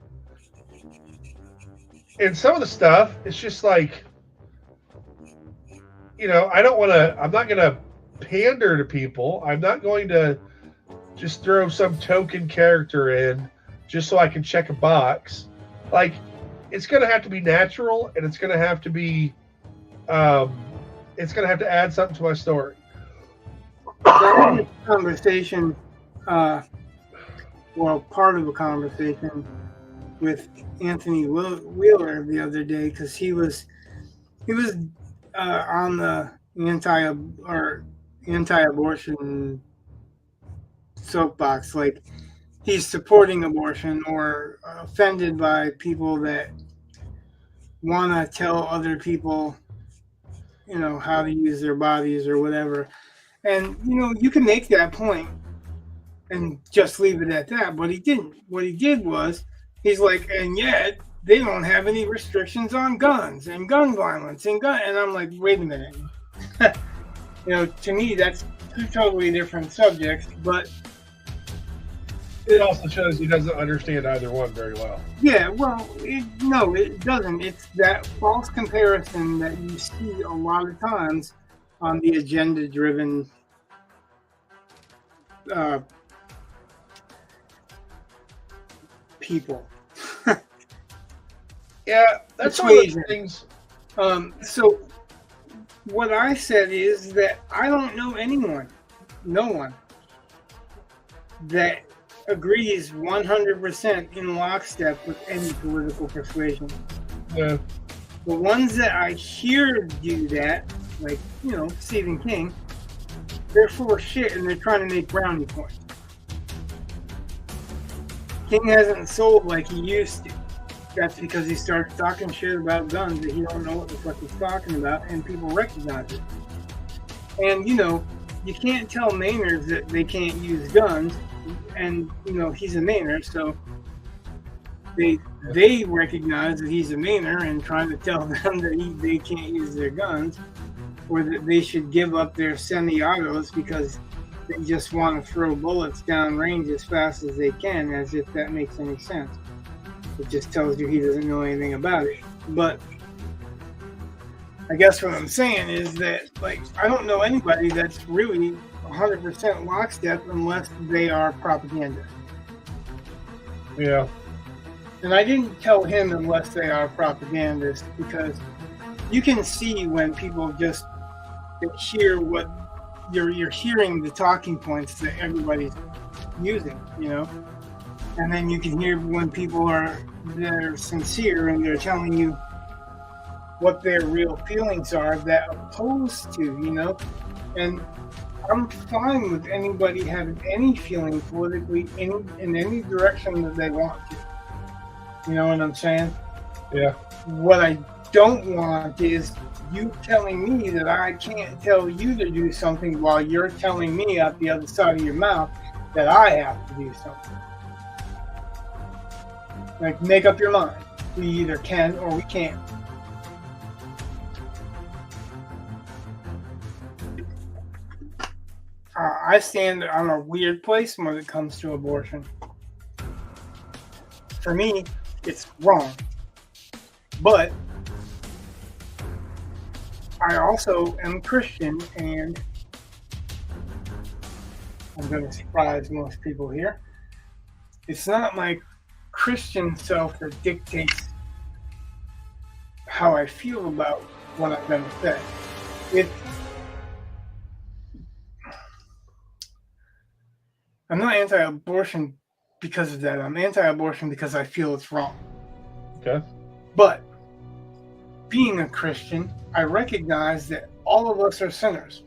some of the stuff it's just like, I don't want to. I'm not going to pander to people. I'm not going to just throw some token character in just so I can check a box. Like, it's going to have to be natural, and it's going to have to be, it's going to have to add something to my story. Conversation, well, part of a conversation with Anthony Wheeler the other day, because he was on the anti-abortion soapbox, like he's supporting abortion or offended by people that want to tell other people, how to use their bodies or whatever. And you can make that point and just leave it at that, but he didn't. What he did was he's like, and yet they don't have any restrictions on guns and gun violence and I'm like, wait a minute. To me that's two totally different subjects, but it also shows he doesn't understand either one very well. Yeah, well, no, it doesn't. It's that false comparison that you see a lot of times on the agenda-driven people. Yeah, that's one of those things. So what I said is that I don't know no one, that agrees 100% in lockstep with any political persuasion. Yeah. The ones that I hear do that, like, Stephen King, they're full of shit and they're trying to make brownie points. King hasn't sold like he used to. That's because he starts talking shit about guns that he don't know what the fuck he's talking about, and people recognize it. And, you can't tell Mainers that they can't use guns, and, he's a Mainer, so they recognize that he's a Mainer and trying to tell them that they can't use their guns, or that they should give up their semi-autos because they just want to throw bullets down range as fast as they can, as if that makes any sense. It just tells you he doesn't know anything about it. But I guess what I'm saying is that, like, I don't know anybody that's really 100% lockstep unless they are propaganda. Yeah. And I didn't tell him unless they are propagandists, because you can see when people just hear what you're hearing, the talking points that everybody's using, and then you can hear when people they're sincere and they're telling you what their real feelings are that opposed to, and I'm fine with anybody having any feeling politically in any direction that they want to. You know what I'm saying? Yeah. What I don't want is you telling me that I can't tell you to do something while you're telling me out the other side of your mouth that I have to do something. Like, make up your mind. We either can or we can't. I stand on a weird place when it comes to abortion. For me, it's wrong. But I also am Christian, and I'm going to surprise most people here. It's not my Christian self that dictates how I feel about what I'm going to say. I'm not anti-abortion because of that. I'm anti-abortion because I feel it's wrong. Okay. But being a Christian, I recognize that all of us are sinners.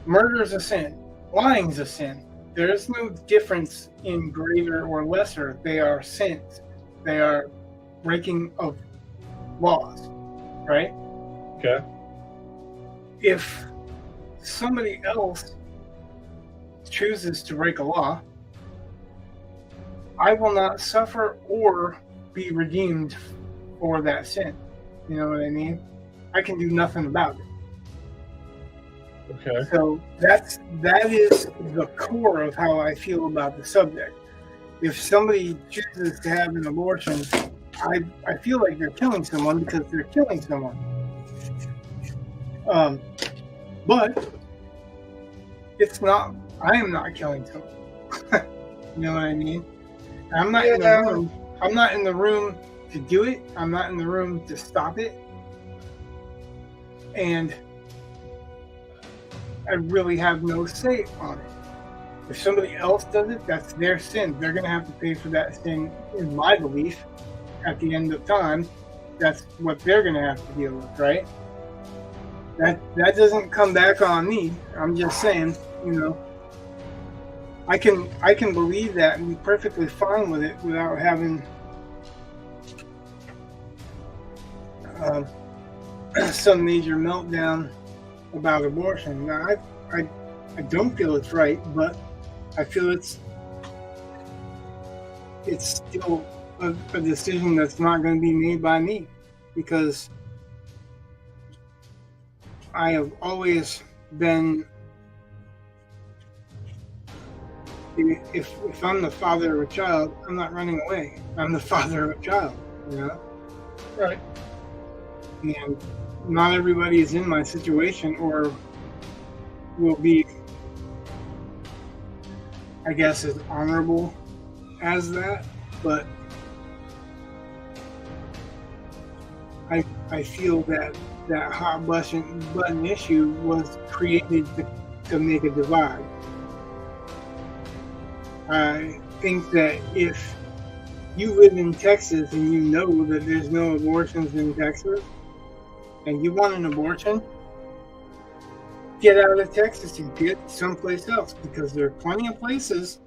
Murder is a sin. Lying is a sin. There is no difference in greater or lesser. They are sins. They are breaking of laws, right? Okay. If somebody else chooses to break a law, I will not suffer or be redeemed for that sin. You know what I mean? I can do nothing about it. Okay. So that is the core of how I feel about the subject. If somebody chooses to have an abortion, I feel like they're killing someone because they're killing someone. But it's not. I am not killing someone. You know what I mean? I'm not in the room. I'm not in the room to do it. I'm not in the room to stop it. And I really have no say on it. If somebody else does it, that's their sin. They're going to have to pay for that sin, in my belief, at the end of time. That's what they're going to have to deal with, right? That doesn't come back on me. I'm just saying, you know, I can believe that and be perfectly fine with it without having some major meltdown about abortion. Now, I don't feel it's right, but I feel it's still a decision that's not going to be made by me, because I have always been, if I'm the father of a child, I'm not running away. I'm the father of a child, you know? Right. And not everybody is in my situation or will be, I guess, as honorable as that, but I feel that hot button issue was created to make a divide. I think that if you live in Texas and you know that there's no abortions in Texas and you want an abortion, get out of Texas and get someplace else, because there are plenty of places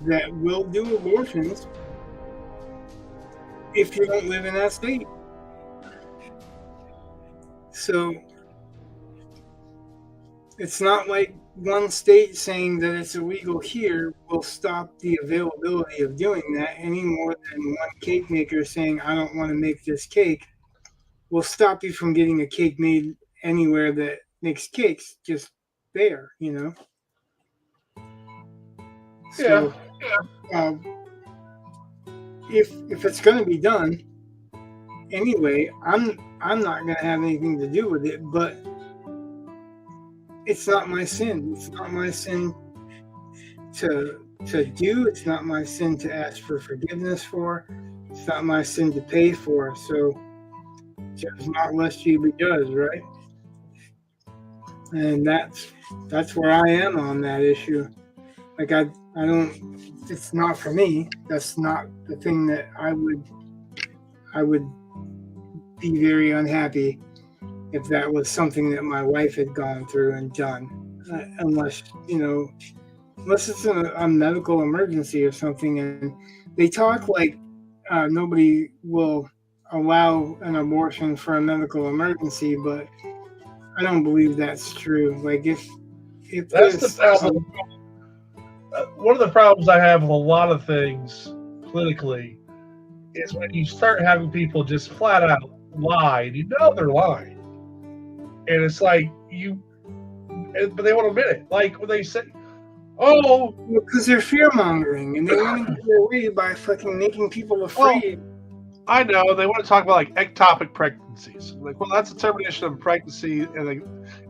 that will do abortions if you don't live in that state. So it's not like one state saying that it's illegal here will stop the availability of doing that, any more than one cake maker saying, I don't want to make this cake, will stop you from getting a cake made anywhere that makes cakes, just there, you know? So, if it's going to be done anyway, I'm not going to have anything to do with it, but it's not my sin. It's not my sin to do. It's not my sin to ask for forgiveness for. It's not my sin to pay for. So, just not lest ye be judged, right? And that's where I am on that issue. Like I don't. It's not for me. That's not the thing that I would be very unhappy if that was something that my wife had gone through and done, unless it's a medical emergency or something. And they talk like nobody will allow an abortion for a medical emergency, but I don't believe that's true. Like if that's the problem. One of the problems I have with a lot of things politically is when you start having people just flat out lie, and you know they're lying, and it's like but they won't admit it. Like when they say, "Oh," because they're fear mongering and they want to get their way by fucking making people afraid. I know they want to talk about like ectopic pregnancies. Like, well, that's a termination of a pregnancy, and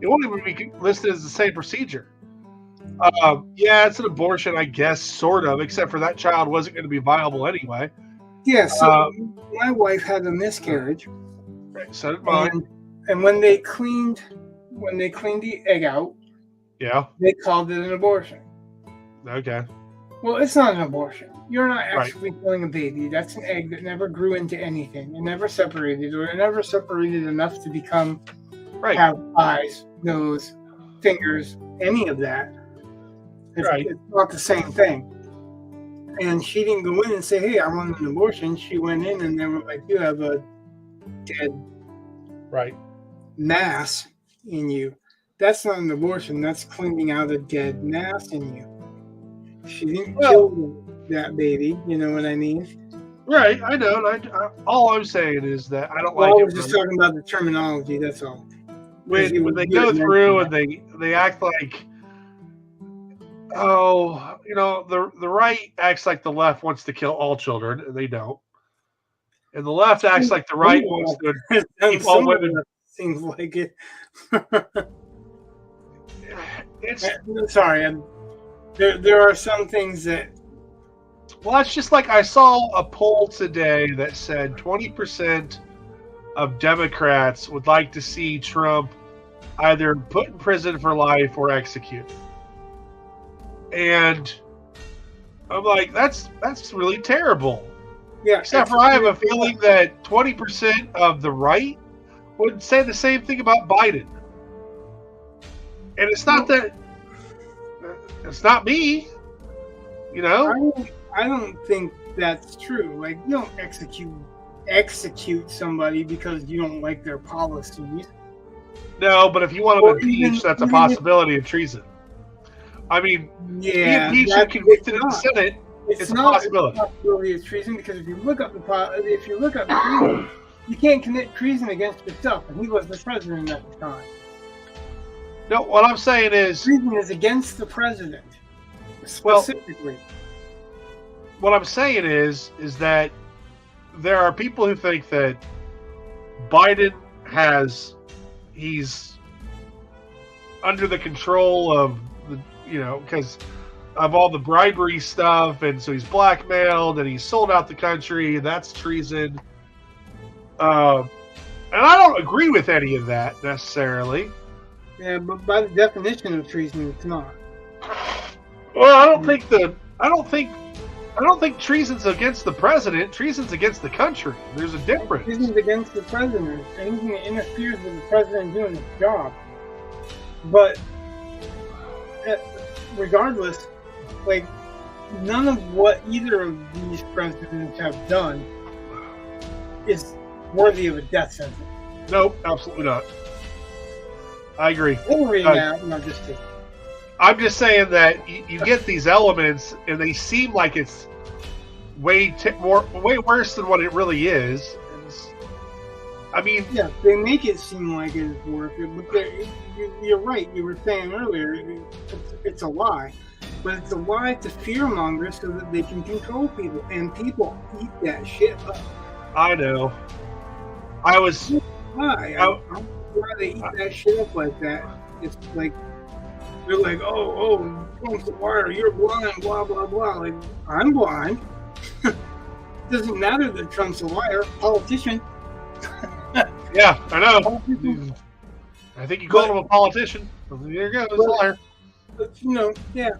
it won't even be listed as the same procedure. Yeah, it's an abortion, I guess, sort of, except for that child wasn't going to be viable anyway. Yeah, so my wife had a miscarriage. Right, so did mine. And when they cleaned the egg out, yeah, they called it an abortion. Okay. Well, it's not an abortion. You're not actually killing a baby. That's an egg that never grew into anything. It never separated, or it never separated enough to become have eyes, nose, fingers, any of that. Right. It's not the same thing. And she didn't go in and say, "Hey, I want an abortion." She went in and they were like, "You have a dead Right. mass in you." That's not an abortion. That's cleaning out a dead mass in you. She didn't kill that baby. You know what I mean? Right. I know. And all I'm saying is that I don't Well, like I it was just talking about the terminology. That's all. when they go through and they act like, oh, the right acts like the left wants to kill all children, and they don't. And the left acts like the right wants to keep all women. Seems like it. It's sorry. There are some things that. Well, it's just like I saw a poll today that said 20% of Democrats would like to see Trump either put in prison for life or executed. And I'm like, that's really terrible. Yeah. Except for I have a feeling that 20% of the right would say the same thing about Biden. And it's not that it's not me, I don't think that's true. Like, you don't execute somebody because you don't like their policies. No, but if you want to impeach, that's a possibility of treason. I mean, yeah, impeach and convicted in the Senate, it's not a possibility. It's a possibility of treason because if you look up treason, you can't commit treason against yourself, and he was the president at the time. No, what I'm saying is treason is against the president specifically. What I'm saying is that there are people who think that Biden he's under the control of because of all the bribery stuff, and so he's blackmailed and he's sold out the country, and that's treason. And I don't agree with any of that necessarily. Yeah, but by the definition of treason, it's not. Well, I don't think treason's against the president. Treason's against the country. There's a difference. Treason's against the president. Anything that interferes with the president doing his job. But regardless, like, none of what either of these presidents have done is worthy of a death sentence. Nope, absolutely not. I agree. I'm just saying that you get these elements, and they seem like it's way worse than what it really is. Yeah, they make it seem like it's worth it, but you're right. You were saying earlier, it's a lie, but it's a lie to fearmonger so that they can control people, and people eat that shit up. I know. Why they eat that shit up like that? It's like they're like, oh, Trump's a liar. You're blind. Blah blah blah. Like, I'm blind. Doesn't matter that Trump's a liar. Politician. Yeah, I know. I think you called him a politician. There you go. He's a liar. But yeah,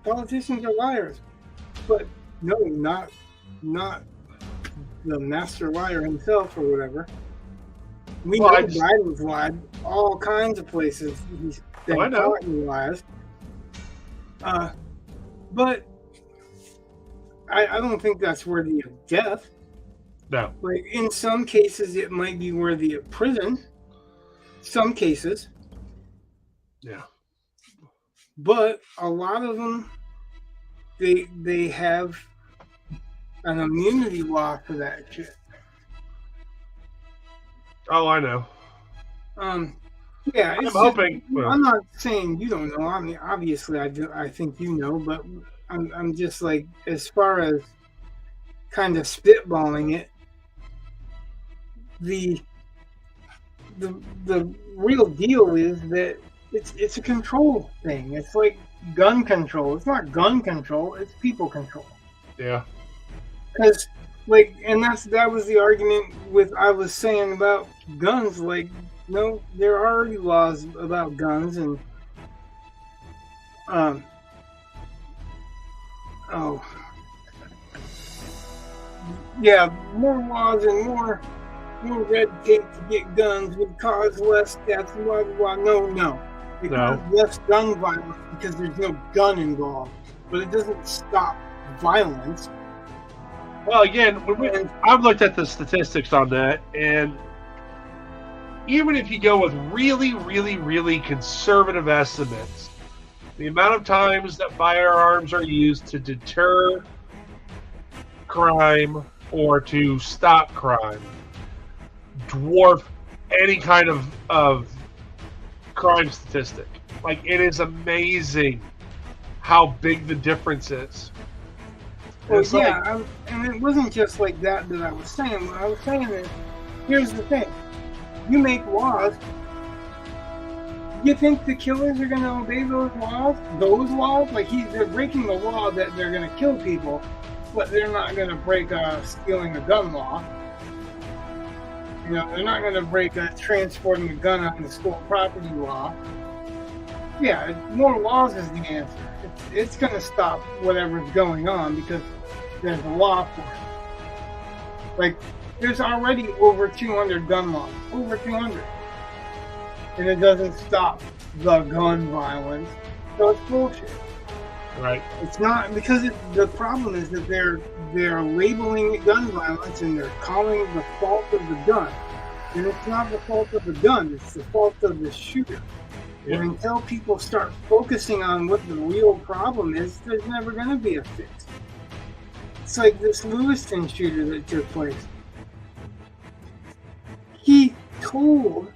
politicians are liars. But no, not the master liar himself or whatever. We know Biden's lied all kinds of places. He's been caught in lies. But I don't think that's worthy of death. No. Like, in some cases, it might be worthy of prison. Some cases. Yeah. But a lot of them, they have an immunity law for that shit. Oh, I know. Yeah, I'm hoping. I'm not saying you don't know. I mean, obviously, I think you know, but I'm just like, as far as kind of spitballing it, the real deal is that it's a control thing. It's like gun control. It's not gun control. It's people control. Yeah. Because, like, and that was the argument I was saying about guns. Like, no, there are already laws about guns, and yeah, more laws and more red tape to get guns would cause less deaths. Blah blah blah. No. It No. causes less gun violence because there's no gun involved, but it doesn't stop violence. Well, again, I've looked at the statistics on that, and even if you go with really, really, really conservative estimates, the amount of times that firearms are used to deter crime or to stop crime dwarf any kind of crime statistic. Like, it is amazing how big the difference is. Well, yeah, and it wasn't just like that I was saying. What I was saying is, here's the thing. You make laws. You think the killers are going to obey those laws? Those laws? Like, they're breaking the law that they're going to kill people, but they're not going to break stealing a gun law. You know, they're not going to break transporting a gun on the school property law. Yeah, more laws is the answer. It's going to stop whatever's going on because there's a law for it. Like, there's already over 200 gun laws. Over 200. And it doesn't stop the gun violence. So it's bullshit. Right. It's not, because the problem is that they're labeling it gun violence and they're calling it the fault of the gun. And it's not the fault of the gun, it's the fault of the shooter. Yep. And until people start focusing on what the real problem is, there's never going to be a fix. It's like this Lewiston shooter that took place. He told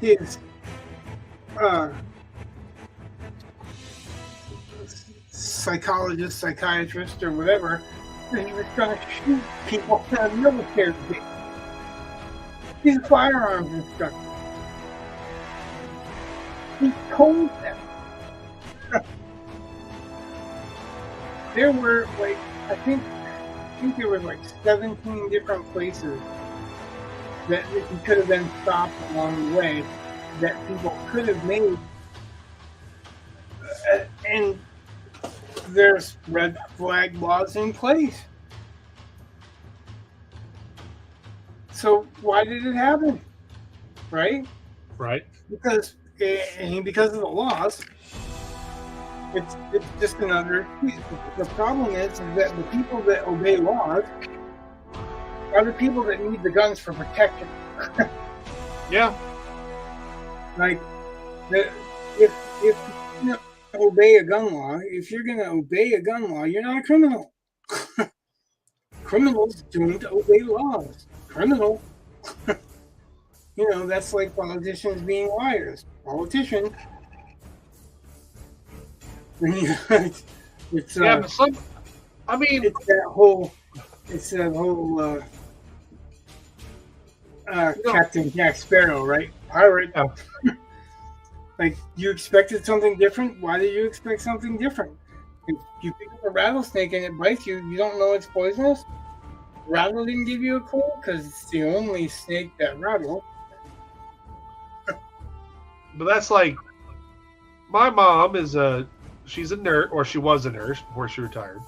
his psychologist, psychiatrist, or whatever, that he was going to shoot people in a military base. He's a firearms instructor. He told them. There were like, I think there were like 17 different places that he could have been stopped along the way that people could have made. And there's red flag laws in place. So why did it happen? Right? Right. Because of the laws, it's just another. The problem is that the people that obey laws are the people that need the guns for protection. Yeah. Like, if you obey a gun law, if you're going to obey a gun law, you're not a criminal. Criminals don't obey laws. Criminal. You know, that's like politicians being liars. Politician. It's yeah, but it's that whole Captain Jack Sparrow, right? Pirate. Yeah. Like, you expected something different. Why did you expect something different? If you pick up a rattlesnake and it bites you, you don't know it's poisonous. Rattle didn't give you a clue because it's the only snake that rattled. But that's like, my mom she's a nurse, or she was a nurse before she retired.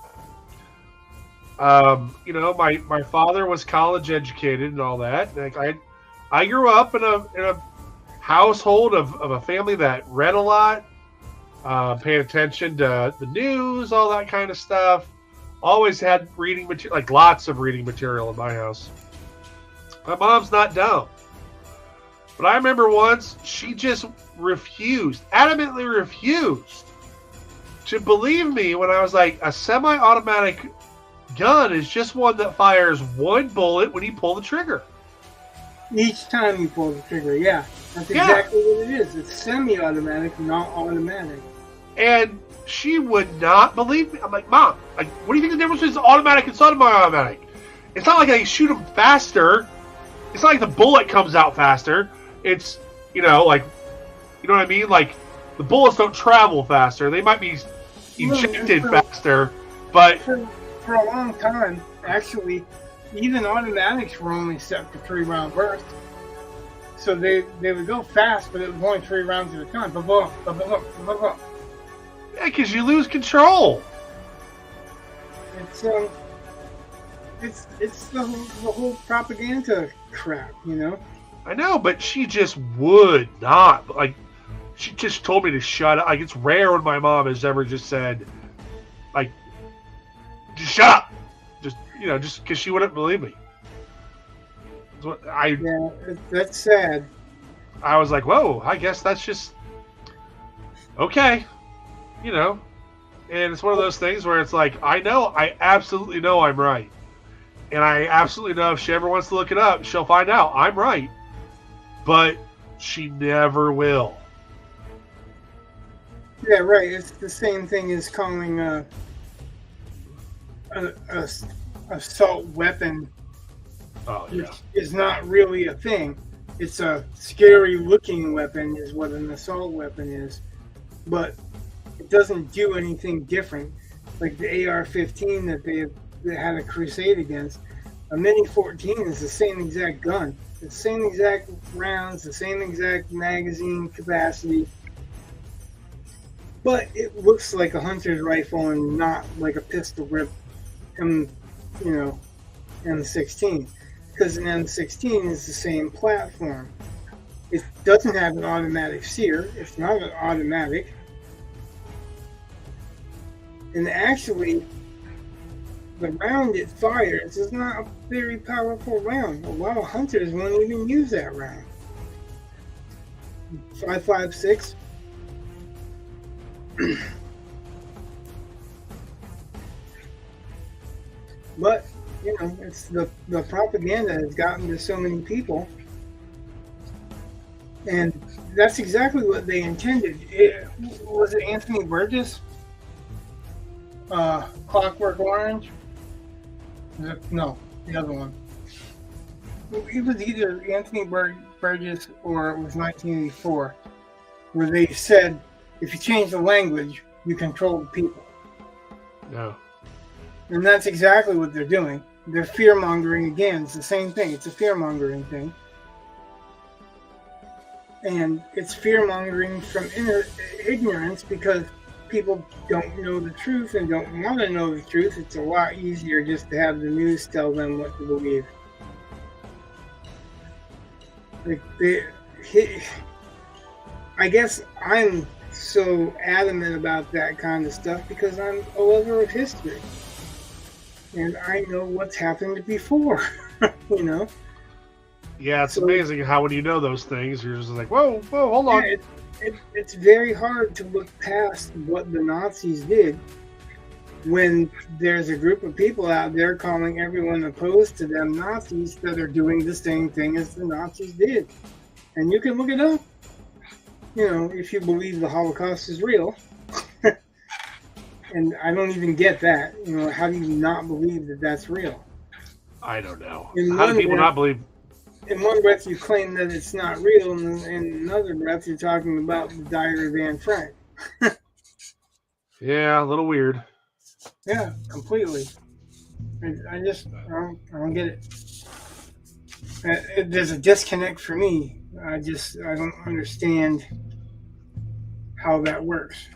You know, my father was college educated and all that. Like, I grew up in a household of a family that read a lot, paid attention to the news, all that kind of stuff. Always had reading material, like lots of reading material in my house. My mom's not dumb. But I remember once she just adamantly refused to believe me when I was like, a semi-automatic gun is just one that fires one bullet when you pull the trigger. Each time you pull the trigger, yeah. That's exactly what it is. It's semi-automatic, not automatic. And she would not believe me. I'm like, Mom, like, what do you think the difference is automatic and semi-automatic? It's not like I shoot them faster. It's not like the bullet comes out faster. It's, you know what I mean? Like, the bullets don't travel faster. They might be ejected faster, but for a long time, actually, even automatics were only set for 3-round bursts. So they would go fast, but it was only 3 rounds at a time. Ba-boom, ba-boom, ba-boom. Yeah, because you lose control. It's the whole propaganda crap, you know. I know, but she just would not. Like, she just told me to shut up. Like, it's rare when my mom has ever just said, like, just shut up. Just because she wouldn't believe me. Yeah, that's sad. I was like, whoa, I guess that's just okay. And it's one of those things where it's like, I absolutely know I'm right. And I absolutely know if she ever wants to look it up, she'll find out I'm right. But she never will. Yeah, right. It's the same thing as calling a assault weapon, Oh, which yeah. is not really a thing. It's a scary looking weapon is what an assault weapon is. But it doesn't do anything different. Like the AR-15 that they had a crusade against. A Mini 14 is the same exact gun. The same exact rounds, the same exact magazine capacity. But it looks like a hunter's rifle and not like a pistol grip M16. Because an M16 is the same platform. It doesn't have an automatic sear. It's not an automatic. And actually, the round it fires is not a very powerful round. A lot of hunters won't even use that round. 5.56. But, it's the propaganda has gotten to so many people. And that's exactly what they intended. Was it Anthony Burgess? Clockwork Orange? No, the other one. It was either Anthony Burgess or it was 1984, where they said, if you change the language, you control the people. No. And that's exactly what they're doing. They're fear-mongering again. It's the same thing. It's a fear-mongering thing. And it's fear-mongering from ignorance because people don't know the truth and don't want to know the truth. It's a lot easier just to have the news tell them what to believe. I guess I'm so adamant about that kind of stuff because I'm a lover of history. And I know what's happened before, Yeah, it's amazing how when you know those things, you're just like, whoa, hold on. Yeah, it's very hard to look past what the Nazis did when there's a group of people out there calling everyone opposed to them Nazis that are doing the same thing as the Nazis did. And you can look it up, if you believe the Holocaust is real. And I don't even get that. How do you not believe that that's real? I don't know. How do people not believe? In one breath, you claim that it's not real, and in another breath, you're talking about the Diary of Anne Frank. Yeah, a little weird. Yeah, completely. I don't get it. There's a disconnect for me. I don't understand how that works.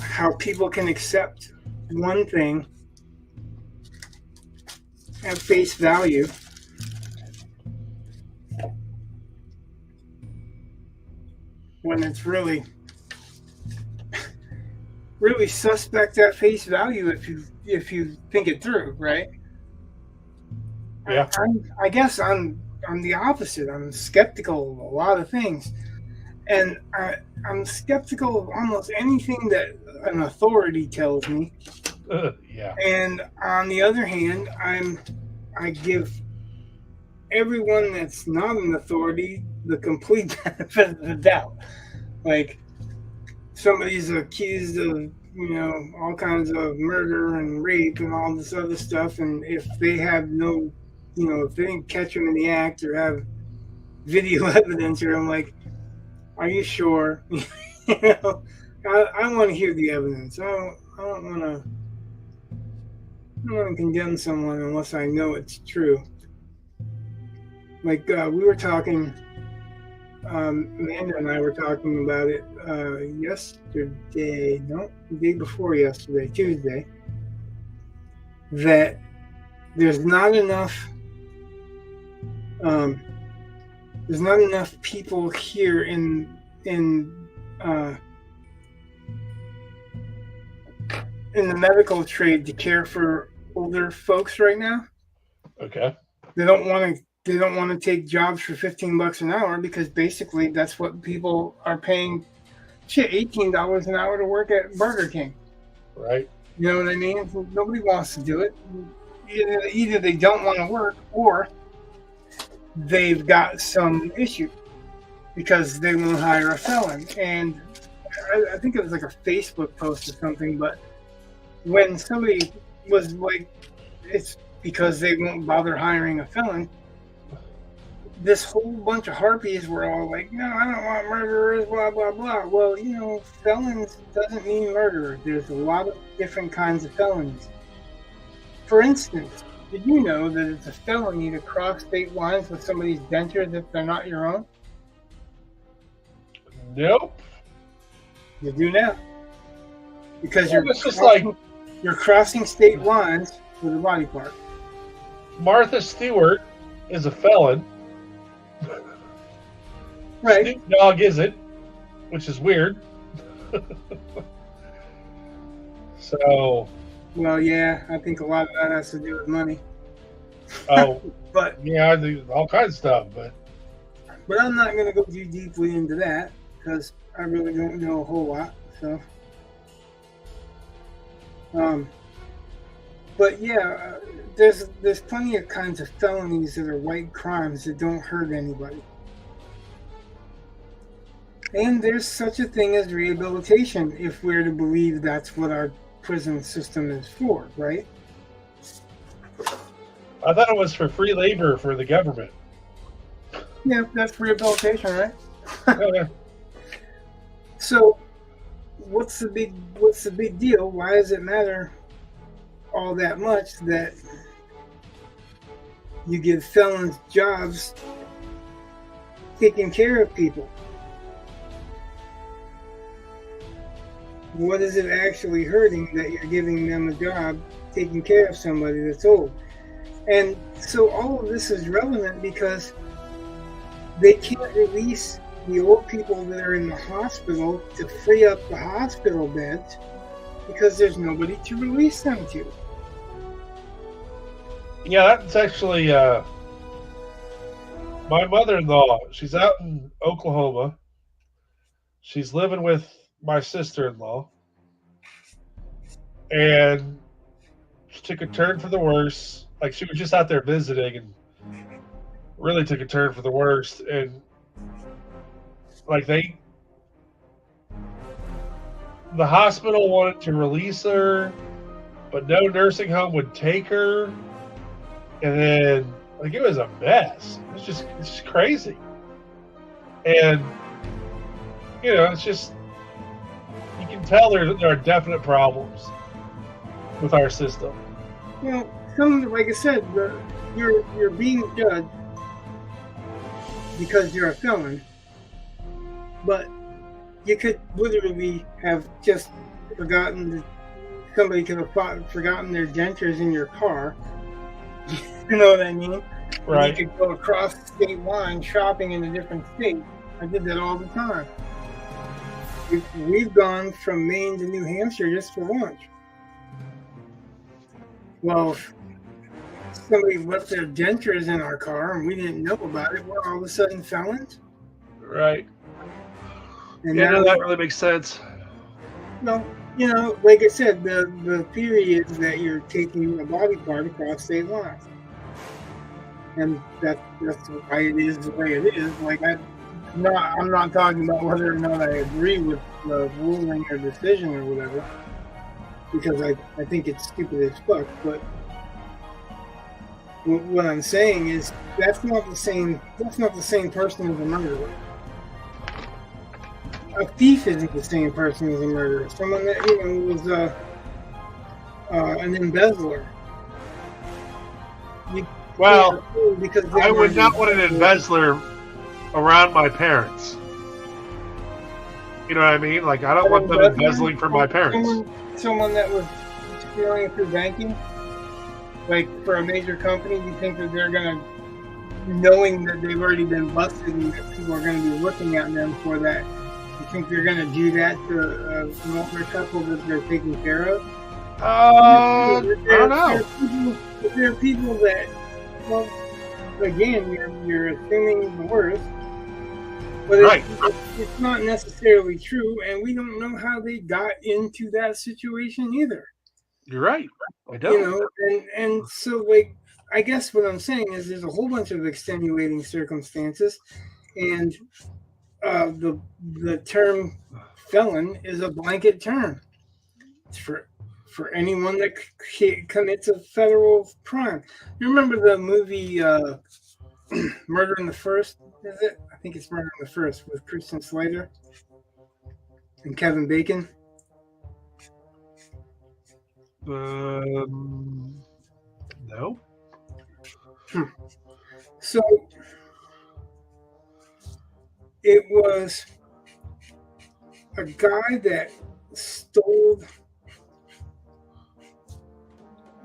How people can accept one thing at face value when it's really suspect at face value if you think it through, right? Yeah. I guess I'm the opposite. I'm skeptical of a lot of things, and I'm skeptical of almost anything that an authority tells me. Yeah. And on the other hand, I give everyone that's not an authority the complete benefit of the doubt. Like, somebody's accused of, all kinds of murder and rape and all this other stuff, and if they have no, if they didn't catch them in the act or have video evidence, or I'm like, are you sure? I want to hear the evidence. I don't want to condemn someone unless I know it's true. Like we were talking, Amanda and I were talking about it yesterday. No, the day before yesterday, Tuesday. That there's not enough there's not enough people here uh, in the medical trade to care for older folks right now. Okay. They don't want to take jobs for $15 an hour because basically that's what people are paying. Shit, $18 an hour to work at Burger King. Right. You know what I mean? Nobody wants to do it. Either they don't want to work or they've got some issue because they won't hire a felon. And I think it was like a Facebook post or something, but when somebody was like, it's because they won't bother hiring a felon, this whole bunch of harpies were all like, no, I don't want murderers, blah, blah, blah. Well, you know, felons doesn't mean murderer. There's a lot of different kinds of felonies. For instance, did you know that it's a felony to cross state lines with somebody's dentures if they're not your own? Nope. You do now. Because you're crossing state lines with a body part. Martha Stewart is a felon. Right. Snoop Dogg isn't, which is weird. So. Well, yeah, I think a lot of that has to do with money. Oh. But yeah, I do all kinds of stuff, but I'm not going to go too deeply into that because I really don't know a whole lot. So. But yeah, there's plenty of kinds of felonies that are white crimes that don't hurt anybody. And there's such a thing as rehabilitation if we're to believe that's what our prison system is for, right? I thought it was for free labor for the government. Yeah, that's rehabilitation, right? So what's the big deal? Why does it matter all that much that you give felons jobs taking care of people? What is it actually hurting that you're giving them a job taking care of somebody that's old? And so all of this is relevant because they can't release the old people that are in the hospital to free up the hospital beds because there's nobody to release them to. Yeah, that's actually my mother-in-law. She's out in Oklahoma. She's living with my sister-in-law. And she took a turn for the worse. Like, she was just out there visiting and really took a turn for the worst. And like the hospital wanted to release her, but no nursing home would take her. And then, like, it was a mess. It's just crazy. And, you know, it's just, you can tell there are definite problems with our system. Well, like I said, you're being judged because you're a felon, but you could literally have just forgotten. Somebody could have forgotten their dentures in your car. You know what I mean? Right. You could go across the state line shopping in a different state. I did that all the time. We've gone from Maine to New Hampshire just for lunch. Well, somebody left their dentures in our car and we didn't know about it. We're all of a sudden felons. Right. And yeah, now, that really makes sense. No, you know, like I said, the theory is that you're taking a body part across state lines. And that's why it is the way it is. Like, I'm not talking about whether or not I agree with the ruling or decision or whatever, because I think it's stupid as fuck. But what I'm saying is that's not the same person as a murderer. A thief isn't the same person as a murderer. Someone that was an embezzler. Well, because I would not want an embezzler around my parents. You know what I mean? Like, I don't want them embezzling from my parents. Someone that was stealing through banking, like for a major company, you think that they're gonna knowing that they've already been busted and that people are going to be looking at them for that, you think they're going to do that to an older couple that they're taking care of? I don't know. There are people that, well, again, you're assuming the worst, but Right. it's not necessarily true, and we don't know how they got into that situation either. You're right. I don't. You know, and so like, I guess what I'm saying is there's a whole bunch of extenuating circumstances, and the term felon is a blanket term for anyone that commits a federal crime. You remember the movie Murder in the First? Is it? I think it's Murder in the First with Christian Slater and Kevin Bacon. No. So it was a guy that stole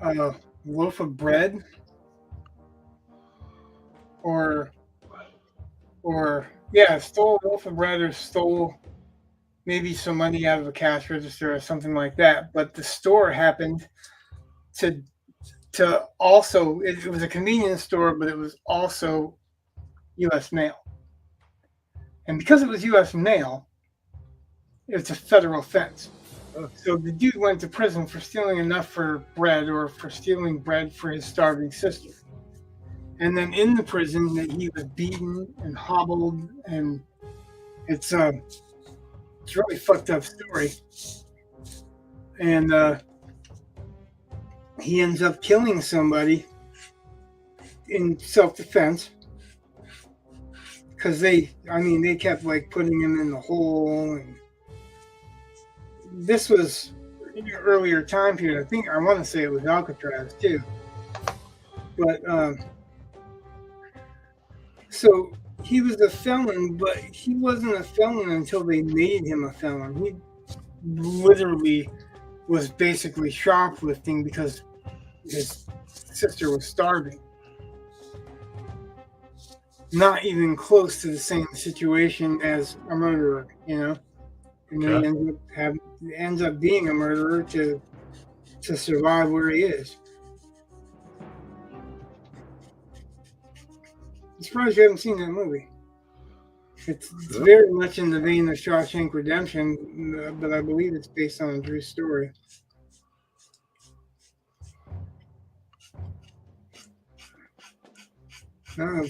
a loaf of bread or stole a loaf of bread or stole maybe some money out of a cash register or something like that. But the store happened to also, it was a convenience store, but it was also U.S. mail. And because it was U.S. mail, it's a federal offense. So the dude went to prison for stealing enough for bread or for stealing bread for his starving sister. And then in the prison that he was beaten and hobbled, and it's a really fucked up story. And he ends up killing somebody in self-defense because they kept like putting him in the hole, and this was in an earlier time period. I want to say it was Alcatraz too, but so he was a felon, but he wasn't a felon until they made him a felon. He literally was basically shoplifting because his sister was starving. Not even close to the same situation as a murderer, you know? And then he ends up being a murderer to survive where he is. I'm surprised you haven't seen that movie. It's very much in the vein of Shawshank Redemption, but I believe it's based on a true story. Now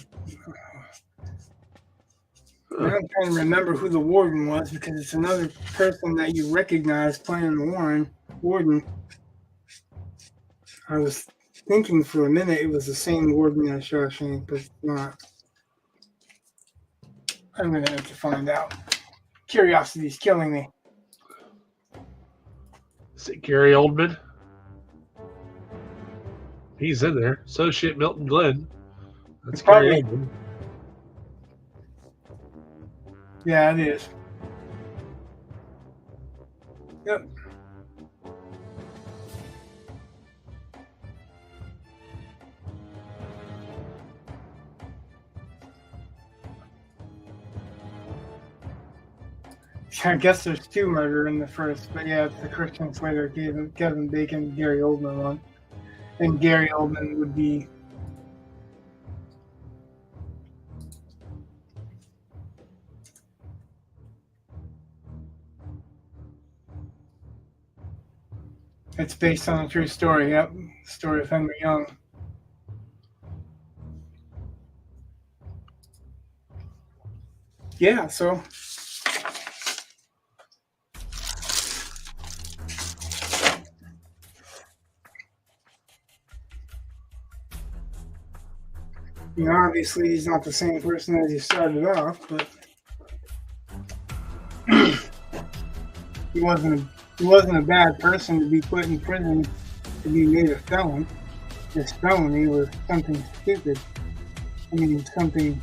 I'm trying to remember who the warden was, because it's another person that you recognize playing the warden. I was thinking for a minute it was the same warden as Shawshank, but it's not. I'm going to have to find out. Curiosity's killing me. Is it Gary Oldman? He's in there. So shit, Milton Glenn. That's Gary Oldman. Yeah, it is. Yep. I guess there's two murder in the first, but yeah, it's the Christian Slater, Kevin Bacon, Gary Oldman one. And Gary Oldman would be it's based on a true story, yep. Story of Henry Young. Yeah, so you know, obviously he's not the same person as he started off, but he wasn't a bad person to be put in prison to be made a felon. This felony was something stupid. I mean, something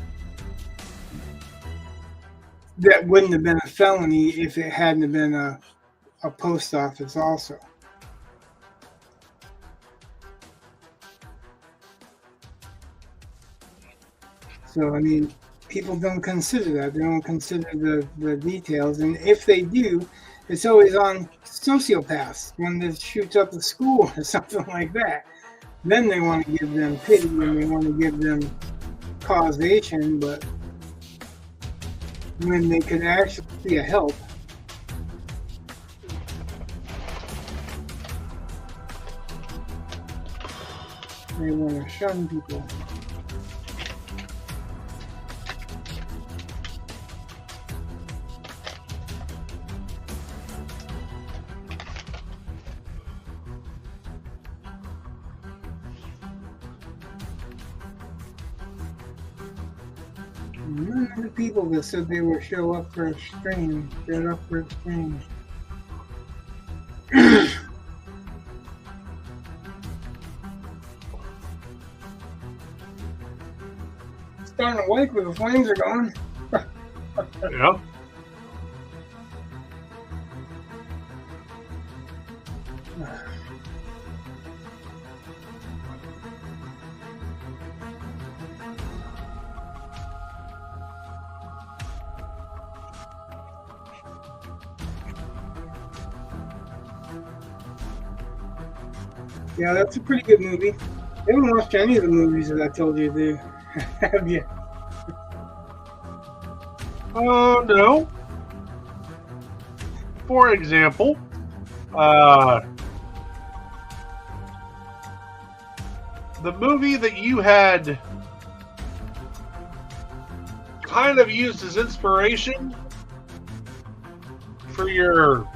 that wouldn't have been a felony if it hadn't been a post office also. So, I mean, people don't consider that. They don't consider the details. And if they do, it's always on sociopaths when it shoots up a school or something like that. Then they want to give them pity and they want to give them causation, but when they could actually be a help. They want to shun people. None of the people that said they would show up for a stream, get up for a stream. Starting to wake where the flames are going. Yeah. Yeah, that's a pretty good movie. I haven't watched any of the movies that I told you to. Have you? Oh, no. For example, the movie that you had kind of used as inspiration for your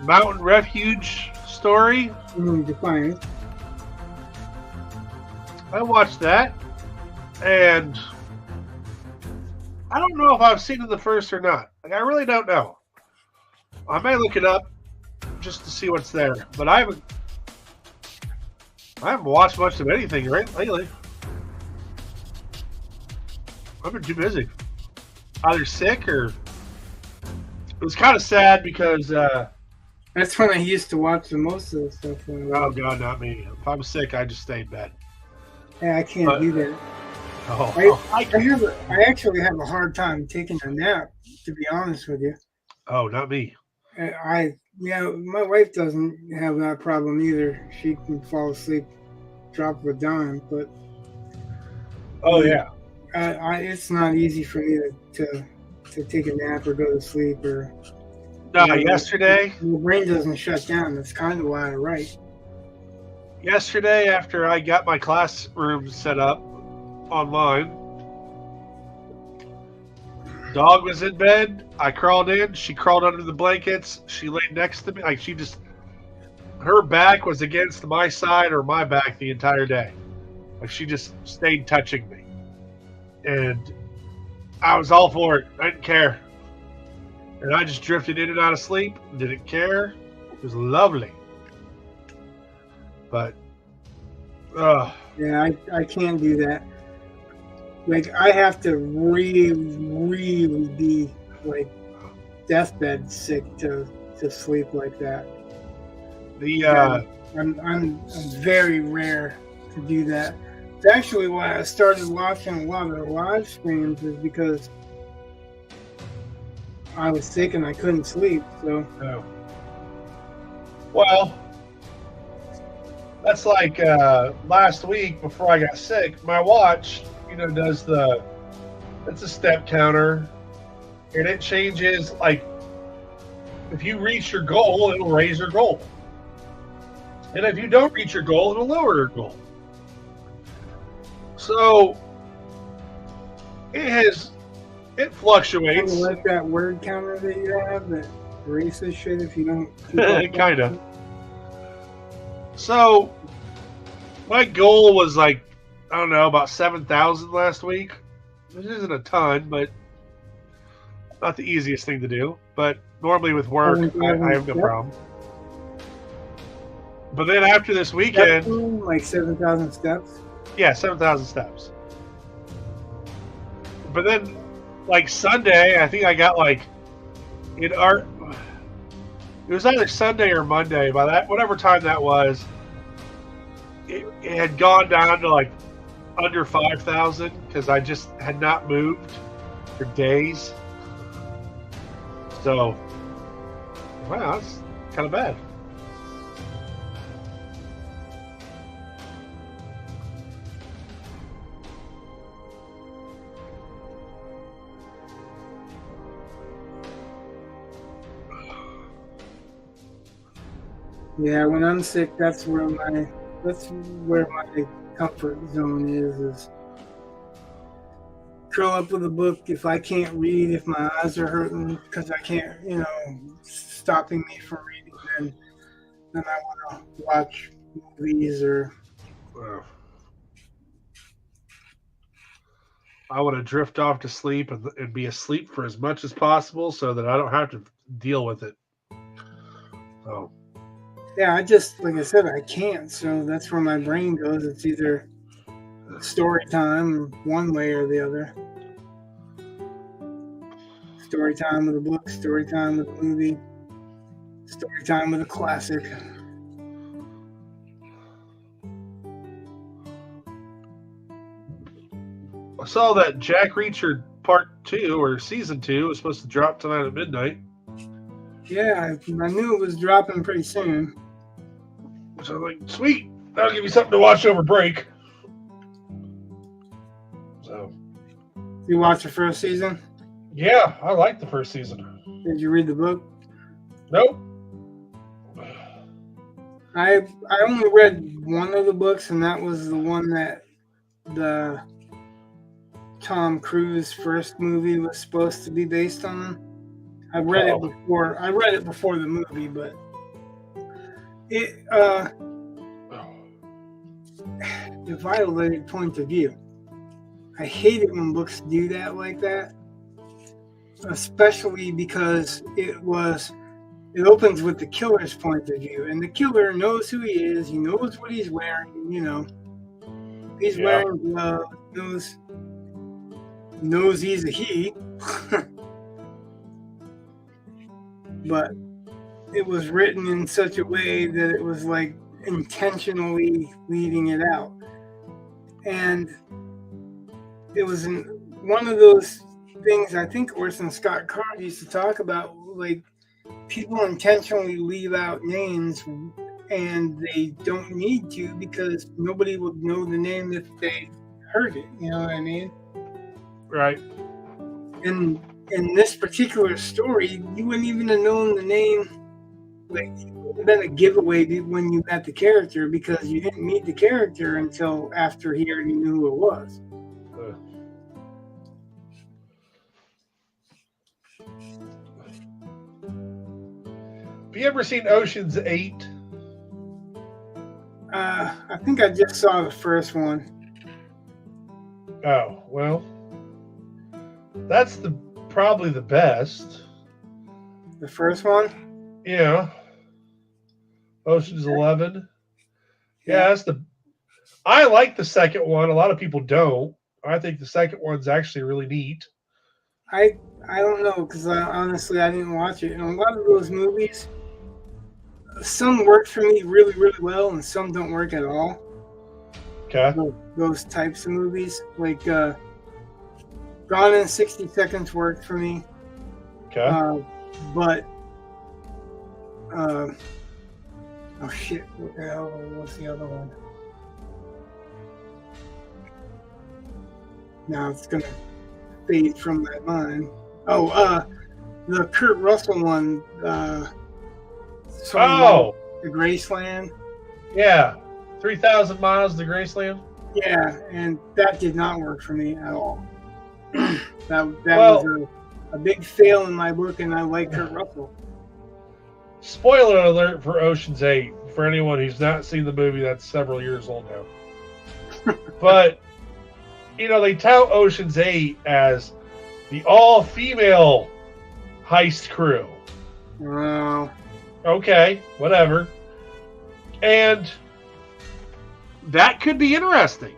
mountain refuge story. Define it. I watched that, and I don't know if I've seen it the first or not. Like, I really don't know. I may look it up just to see what's there, but I haven't watched much of anything lately. I've been too busy. Either sick or it was kind of sad because that's when I used to watch the most of the stuff. Oh God, not me. If I'm sick, I just stay in bed. Yeah, I can't do that. I actually have a hard time taking a nap, to be honest with you. Oh, not me. My wife doesn't have that problem either. She can fall asleep, drop of a dime, but it's not easy for me to take a nap or go to sleep or. Yesterday. My brain doesn't shut down. That's kind of why I write. Yesterday, after I got my classroom set up online, dog was in bed. I crawled in. She crawled under the blankets. She laid next to me. Like her back was against my side or my back the entire day. Like she just stayed touching me, and I was all for it. I didn't care. And I just drifted in and out of sleep. Didn't care. It was lovely. But, yeah, I can't do that. Like, I have to really, really be, like, deathbed sick to sleep like that. I'm very rare to do that. It's actually why I started watching a lot of the live streams is because I was sick and I couldn't sleep, so. Oh. Well, that's like last week before I got sick, my watch, does it's a step counter, and it changes, like, if you reach your goal, it'll raise your goal. And if you don't reach your goal, it'll lower your goal. So, it fluctuates. Kind of like that word counter that you have that erases shit if you don't. Kind of. So, my goal was like, I don't know, about 7,000 last week. Which isn't a ton, but not the easiest thing to do. But normally with work, I have no problem. But then after this weekend, like 7,000 steps. Yeah, 7,000 steps. But then, like Sunday, I think I got like it was either Sunday or Monday. By that, whatever time that was, it had gone down to like under 5,000 because I just had not moved for days. So, wow, that's kind of bad. Yeah, when I'm sick, that's where my comfort zone is curl up with a book. If I can't read, if my eyes are hurting because I can't, stopping me from reading, then I want to watch movies or. I want to drift off to sleep and be asleep for as much as possible so that I don't have to deal with it. So. Yeah, like I said, I can't. So that's where my brain goes. It's either story time one way or the other. Story time with a book, story time with a movie, story time with a classic. I saw that Jack Reacher Part 2 or Season 2 was supposed to drop tonight at midnight. Yeah, I knew it was dropping pretty soon. So I was like, sweet, that'll give me something to watch over break. So, you watch the first season? Yeah, I liked the first season. Did you read the book? Nope. I only read one of the books, and that was the one that the Tom Cruise first movie was supposed to be based on. I read it before. I read it before the movie, but it violated point of view. I hate it when books do that like that, especially because it opens with the killer's point of view, and the killer knows who he is. He knows what he's wearing. He's wearing gloves. Knows he's a he. But it was written in such a way that it was like intentionally leaving it out. And it was one of those things I think Orson Scott Card used to talk about, like people intentionally leave out names and they don't need to because nobody would know the name if they heard it. You know what I mean? Right. And in this particular story, you wouldn't even have known the name. Like, it would have been a giveaway when you met the character because you didn't meet the character until after he already knew who it was. Have you ever seen Ocean's 8? I think I just saw the first one. Oh, well, that's probably the best. The first one? Yeah. Ocean's 11. Yeah, I like the second one. A lot of people don't. I think the second one's actually really neat. I don't know because honestly I didn't watch it. And a lot of those movies, some work for me really, really well, and some don't work at all. Okay. Those types of movies, like Gone in 60 Seconds worked for me. Okay. But oh shit! What the hell? What's the other one? Now it's gonna fade from my mind. Oh, the Kurt Russell one. The Graceland. Yeah, 3,000 miles to Graceland. Yeah, and that did not work for me at all. that was a big fail in my book, and I like Kurt Russell. Spoiler alert for Ocean's 8 for anyone who's not seen the movie. That's several years old now. But they tout Ocean's 8 as the all-female heist crew. Wow. Okay, whatever. And that could be interesting.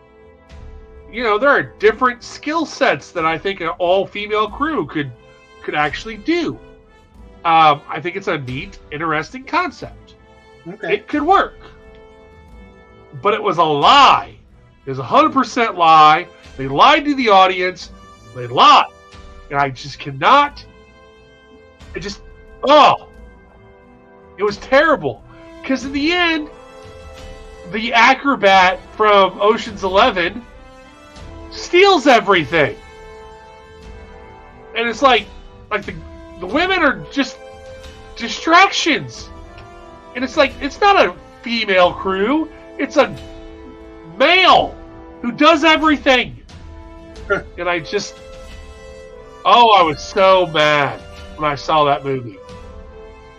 There are different skill sets that I think an all-female crew could actually do. I think it's a neat, interesting concept. Okay. It could work. But it was a lie It was 100% lie. They lied to the audience. They lied. And I just cannot. It just, oh. It was terrible. Because in the end, the acrobat from Ocean's 11 steals everything. And it's like the women are just distractions. And it's like, it's not a female crew. It's a male who does everything. And I just, I was so mad when I saw that movie.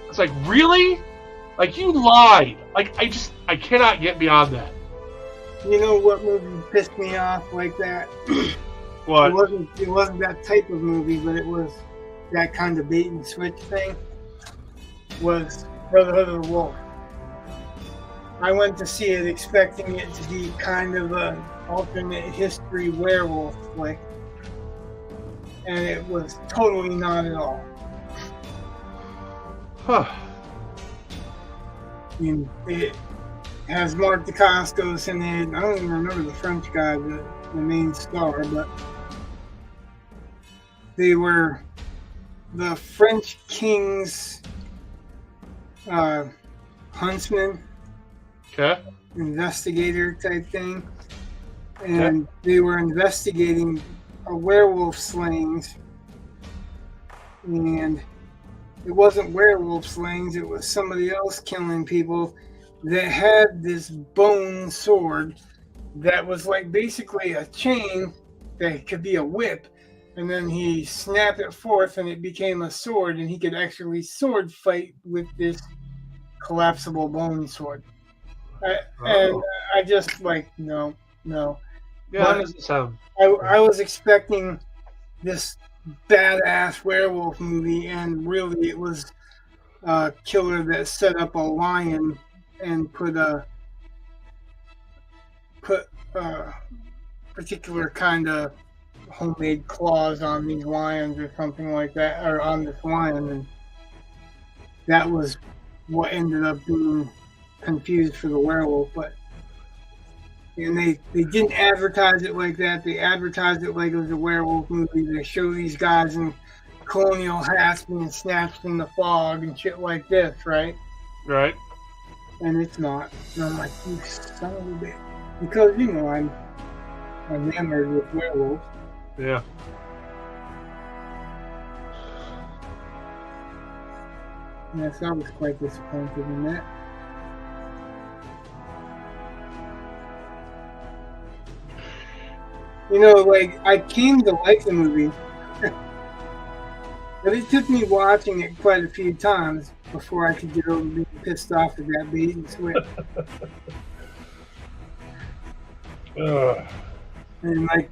It's like, really? Like, you lied. Like, I cannot get beyond that. You know what movie pissed me off like that? What? It wasn't that type of movie, but it was that kind of bait and switch thing. Was Brotherhood of the Wolf. I went to see it expecting it to be kind of an alternate history werewolf flick, and it was totally not at all. Huh. I mean, it has Mark Dacascos in it. I don't even remember the French guy, the main star, but they were the French king's huntsman, Okay. investigator type thing, and they were investigating a werewolf slayings, and it wasn't werewolf slayings, it was somebody else killing people that had this bone sword that was like basically a chain that could be a whip, and then he snapped it forth and it became a sword, and he could actually sword fight with this collapsible bone sword. And I just like, no. Yeah, that doesn't sound. I was expecting this badass werewolf movie, and really it was a killer that set up a lion and put particular kind of homemade claws on these lions or something like that, or on this lion, and that was what ended up being confused for the werewolf. And they didn't advertise it like that. They advertised it like it was a werewolf movie. They show these guys in colonial hats being snatched in the fog and shit like this, right? Right. And it's not. And I'm like, you son of a bitch. Because, you know, I'm enamored with werewolves. Yeah. Yes, I was quite disappointed in that. You know, like, I came to like the movie, but it took me watching it quite a few times before I could get over being pissed off at that bait and switch. And, like,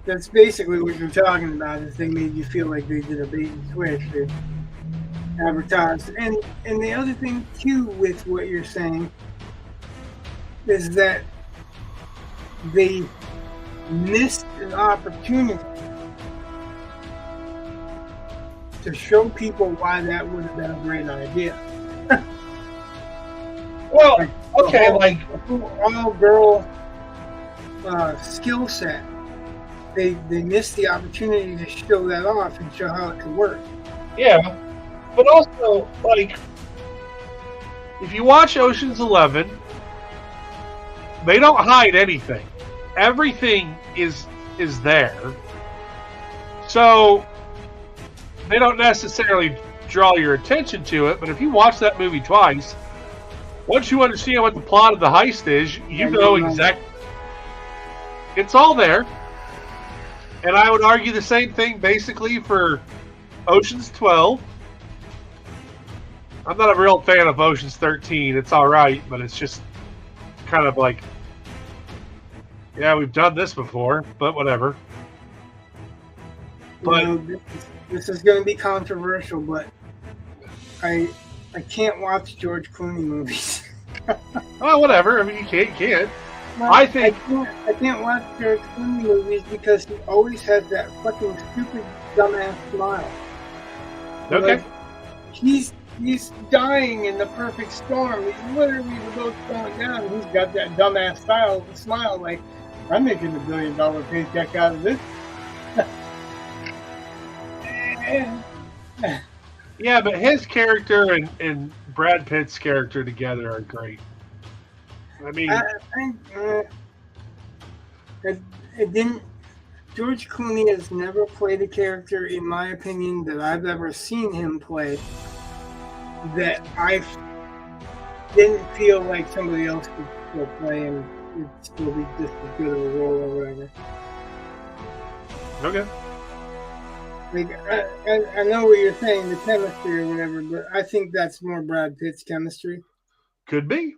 that's basically what you're talking about, is they made you feel like they did a bait and switch. They advertised. And the other thing, too, with what you're saying is that they missed an opportunity to show people why that would have been a great idea. Well, Like, okay, like, all girl skill set. They missed the opportunity to show that off and show how it could work. yeah, but also, like, if you watch Ocean's 11, they don't hide anything. Everything is there. So they don't necessarily draw your attention to it, but if you watch that movie twice, once you understand what the plot of the heist is, you know exactly. It's all there. And I would argue the same thing basically for Ocean's 12. I'm not a real fan of Ocean's 13. It's all right, but it's just kind of like, yeah, we've done this before, but whatever. But You know, this is going to be controversial, but I can't watch George Clooney movies. oh, whatever. I mean, you can't. Well, I think I can't watch George Clooney movies because he always has that fucking stupid dumbass smile. okay. Like, he's dying in the perfect storm. He's literally the boat's going down. He's got that dumbass smile. Like, I'm making $1 billion paycheck out of this. Yeah, but his character and Brad Pitt's character together are great. I mean, it didn't. George Clooney has never played a character, in my opinion, that I've ever seen him play that I didn't feel like somebody else could still play and it'd still be just as good of a role or whatever. okay. Like, I know what you're saying, the chemistry or whatever, but I think that's more Brad Pitt's chemistry. Could be.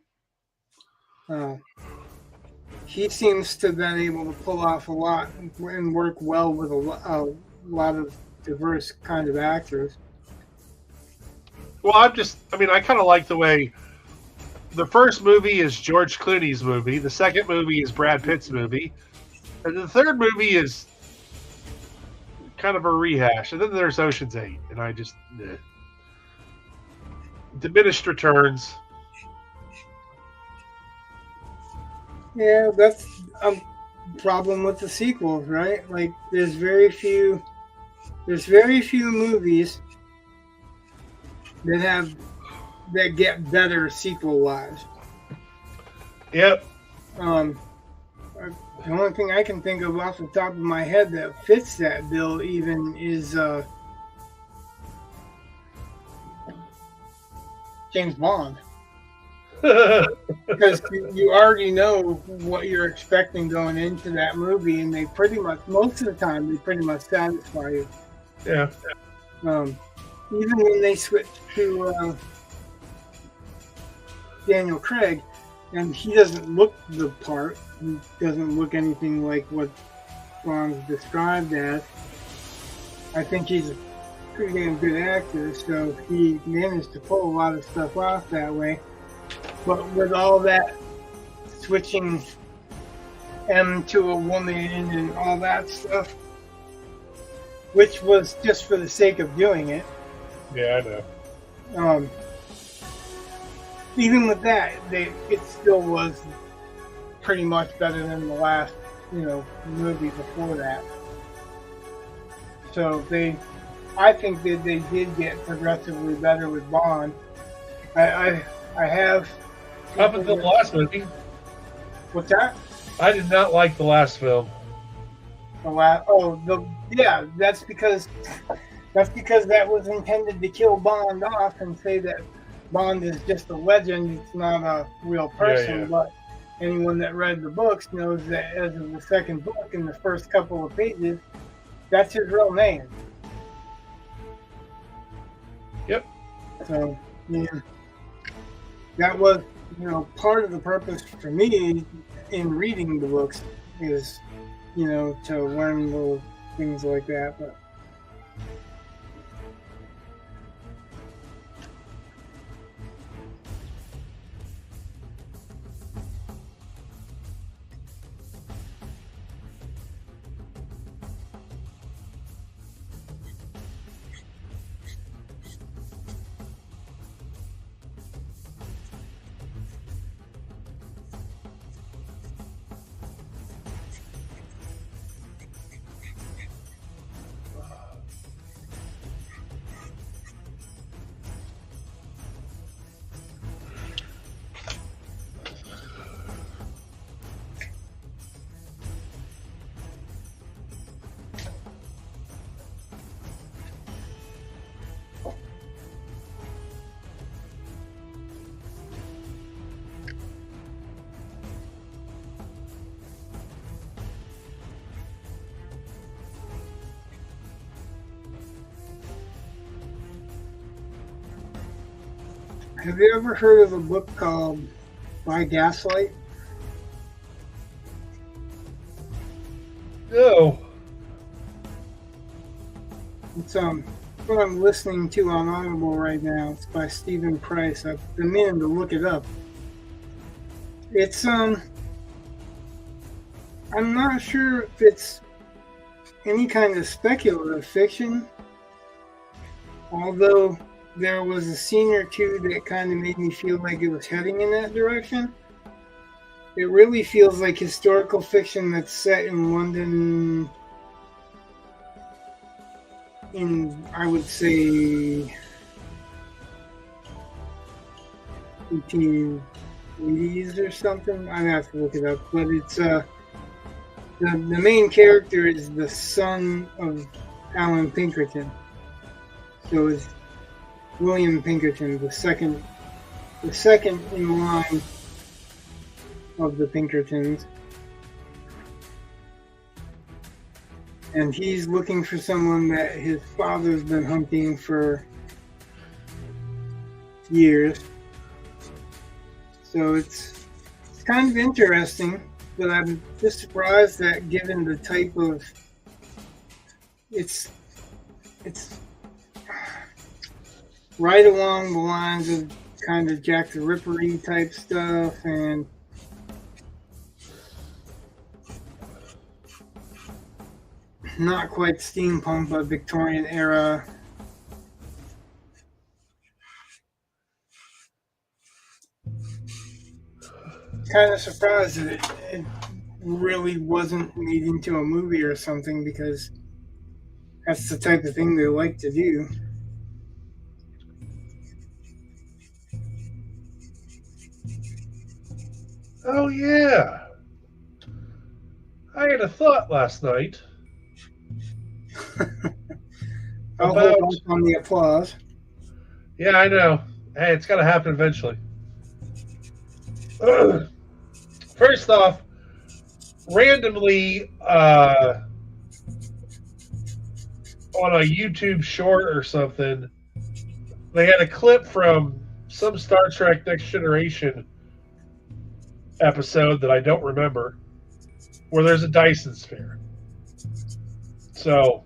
He seems to have been able to pull off a lot and work well with a lot of diverse kind of actors. Well, I kind of like the way the first movie is George Clooney's movie, the second movie is Brad Pitt's movie, and the third movie is kind of a rehash. And then there's Ocean's 8, and I just diminished returns. Yeah, that's a problem with the sequels, right? Like, there's very few movies that get better sequel-wise. Yep. The only thing I can think of off the top of my head that fits that bill even is James Bond. Because you already know what you're expecting going into that movie, and they pretty much, most of the time, they pretty much satisfy you. Yeah. Even when they switch to Daniel Craig, and he doesn't look the part, he doesn't look anything like what Bond's described as. I think he's a pretty damn good actor, so he managed to pull a lot of stuff off that way. But with all that switching M to a woman and all that stuff, which was just for the sake of doing it. Yeah, I know. Even with that, it still was pretty much better than the last, movie before that. So I think that they did get progressively better with Bond. I have. Up until the last movie. What's that? I did not like the last film. That's because that was intended to kill Bond off and say that Bond is just a legend. It's not a real person. Yeah. But anyone that read the books knows that as of the second book, in the first couple of pages, that's his real name. Yep. So, yeah, that was, part of the purpose for me in reading the books is, to learn little things like that. But have you ever heard of a book called By Gaslight? No. It's what I'm listening to on Audible right now. It's by Stephen Price. I've been meaning to look it up. It's I'm not sure if it's any kind of speculative fiction, although there was a scene or two that kind of made me feel like it was heading in that direction. it really feels like historical fiction that's set in London in, I would say, 1880s or something. I'd have to look it up, but it's the main character is the son of Alan Pinkerton, so it's William Pinkerton, the second in line of the Pinkertons, and he's looking for someone that his father's been hunting for years. So it's kind of interesting, but I'm just surprised that given the type of it's right along the lines of kind of Jack the Ripper-y type stuff, and not quite steampunk, but Victorian era. Kind of surprised that it really wasn't made into a movie or something, because that's the type of thing they like to do. Oh, yeah. I had a thought last night. I'll hold off on the applause. Yeah, I know. Hey, it's got to happen eventually. First off, randomly on a YouTube short or something, they had a clip from some Star Trek Next Generation episode that I don't remember, where there's a Dyson sphere. So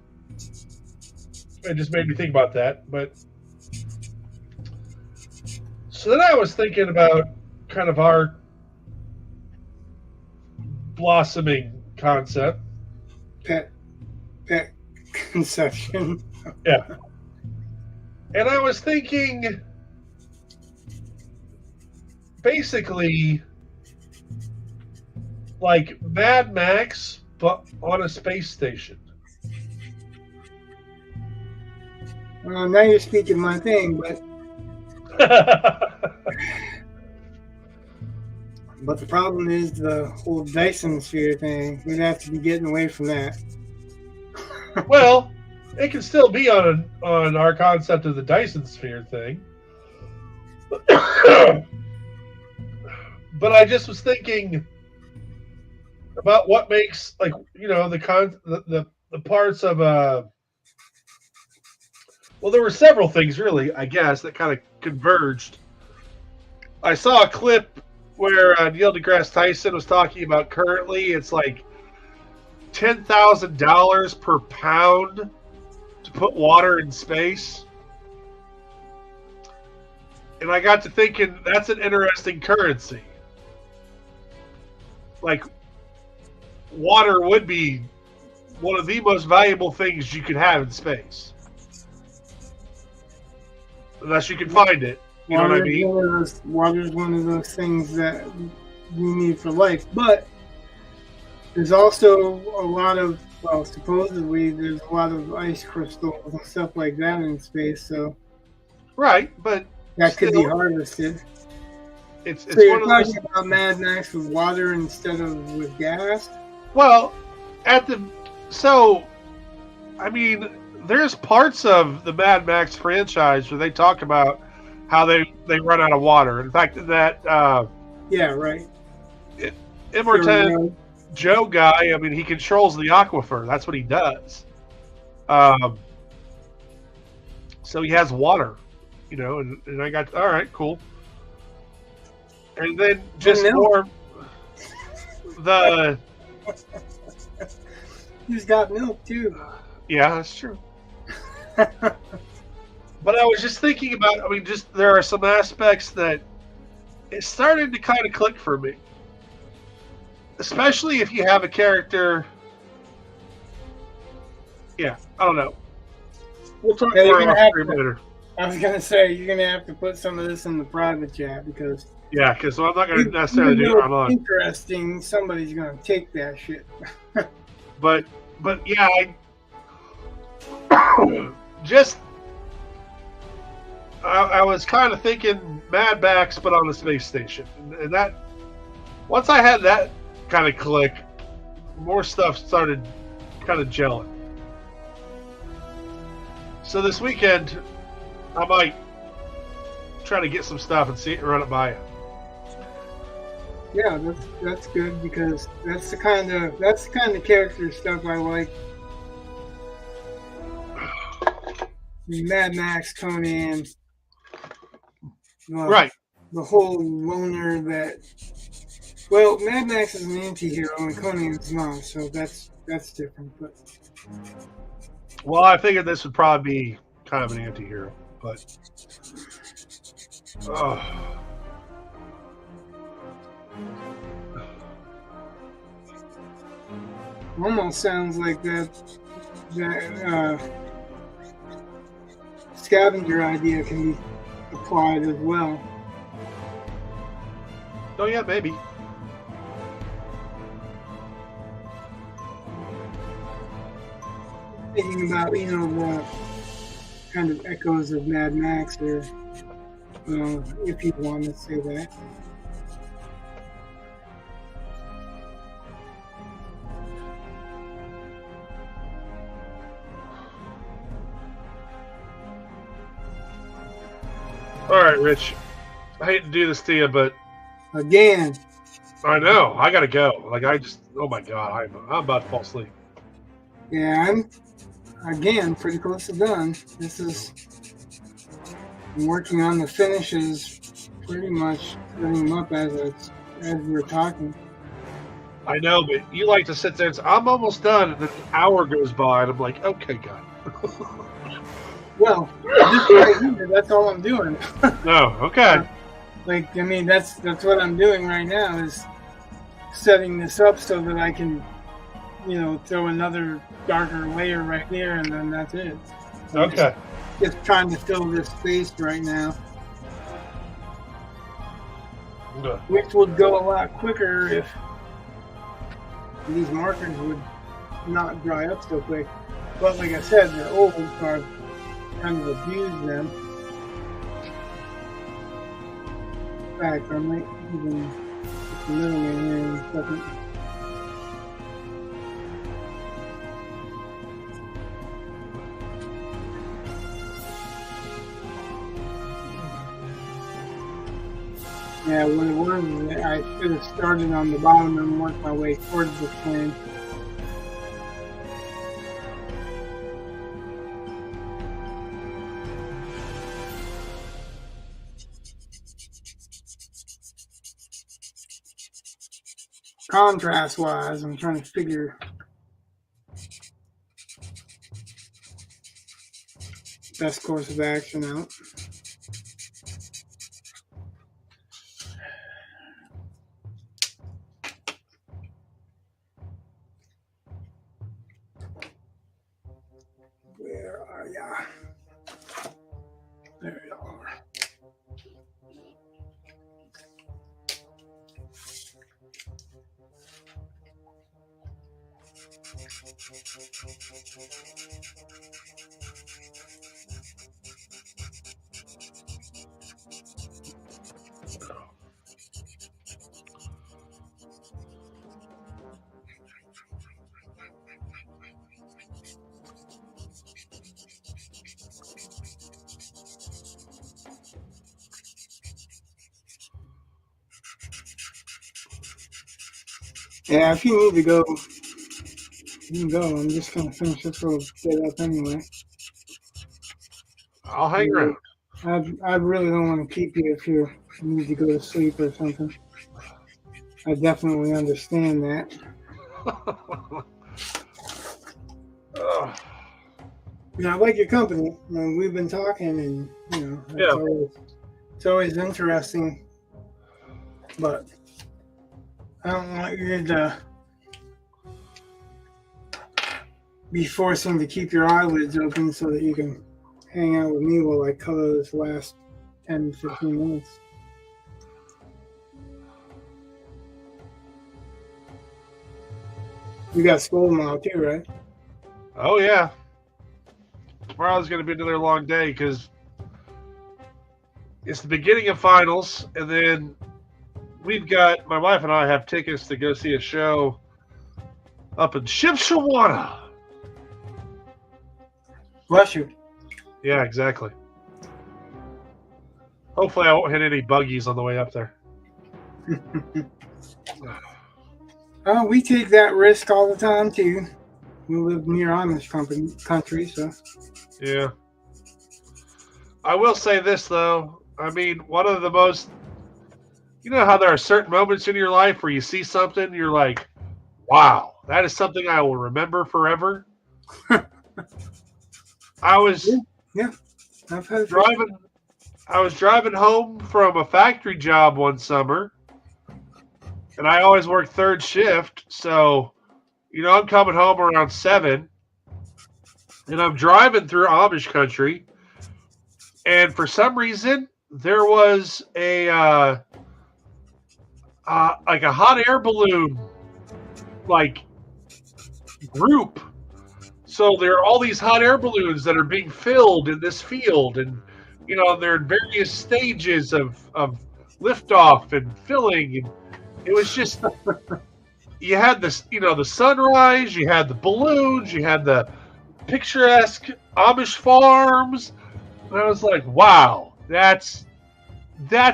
it just made me think about that. But so then I was thinking about kind of our blossoming concept. Pet conception. Yeah. And I was thinking basically like Mad Max, but on a space station. Well, now you're speaking my thing, but the problem is the whole Dyson sphere thing. We'd have to be getting away from that. Well, it can still be on our concept of the Dyson sphere thing. But I just was thinking about what makes, like, you know, the parts of well, there were several things really, I guess, that kind of converged. I saw a clip where Neil deGrasse Tyson was talking about currently it's like $10,000 per pound to put water in space. And I got to thinking, that's an interesting currency. Like, water would be one of the most valuable things you could have in space. Unless you can find it. You know what I mean? Water's one of those things that you need for life. But there's also a lot of, well, supposedly there's a lot of ice crystals and stuff like that in space. So right, but that could be harvested. It's so you're one of talking about Mad Max with water instead of with gas? Well, I mean, there's parts of the Mad Max franchise where they talk about how they run out of water. In fact, that yeah, right. Immortan Joe guy, I mean, he controls the aquifer. That's what he does. So he has water, you know, and I got, all right, cool. And then just more the... He's got milk, too. Yeah, that's true. But I was just thinking about, I mean, just there are some aspects that it's starting to kind of click for me. Especially if you have a character. Yeah, I don't know. We'll talk more about stream later. I was gonna say you're gonna have to put some of this in the private chat because Yeah, because I'm not going to necessarily even do it though it's online. interesting, somebody's gonna take that shit. But yeah, I just I was kind of thinking Mad Max, but on a space station, and that once I had that kind of click, more stuff started kind of gelling. So this weekend, I might try to get some stuff and see it, run it by you. Yeah, that's good because that's the kind of character stuff I like. Mad Max, Conan, Right. the whole loner that. Well, Mad Max is an anti-hero and Conan is not, so that's different. But Well, I figured this would probably be kind of an anti-hero, but almost sounds like that scavenger idea can be applied as well. oh yeah, maybe. Thinking about the kind of echoes of Mad Max, or if you want to say that. All right, Rich. I hate to do this to you, but Again, I know I gotta go. Like oh my god, I'm about to fall asleep. yeah, I'm pretty close to done. I'm working on the finishes, pretty much setting them up as we're talking. I know, but you like to sit there and say, I'm almost done, and then an hour goes by, and I'm like, okay, God. Well, this right here, that's all I'm doing. No, okay. Like, I mean, that's what I'm doing right now is setting this up so that I can, throw another darker layer right here, and then that's it. So Okay. Just trying to fill this space right now, Good. which would go a lot quicker if these markers would not dry up so quick. But like I said, they're old, so I've kind of abused them. In fact, I might even put the middle one here in a second. Yeah, what it was, I should have started on the bottom and worked my way towards the flame. Contrast-wise, I'm trying to figure best course of action out. Where are ya? There you are. Yeah, if you need to go, you can go. I'm just going to finish this little bit up anyway. I'll hang around. I really don't want to keep you if you need to go to sleep or something. I definitely understand that. I like your company. I mean, we've been talking, and it's always interesting. But I don't want you to be forcing to keep your eyelids open so that you can hang out with me while I color this last 10, 15 minutes. You got school tomorrow too, right? Oh, yeah. Tomorrow's going to be another long day because it's the beginning of finals, and then my wife and I have tickets to go see a show up in Shipshewana. Bless you. Yeah, exactly. Hopefully I won't hit any buggies on the way up there. We take that risk all the time too. We live near Amish country, so. Yeah. I will say this, though. I mean, one of the most... You know how there are certain moments in your life where you see something and you're like, wow, that is something I will remember forever? I was I've had driving home from a factory job one summer, and I always work third shift, so, I'm coming home around 7, and I'm driving through Amish country, and for some reason, there was a hot air balloon, group. So there are all these hot air balloons that are being filled in this field, and they're in various stages of liftoff and filling, and it was just you had this, the sunrise, you had the balloons, you had the picturesque Amish farms, and I was like, wow, that's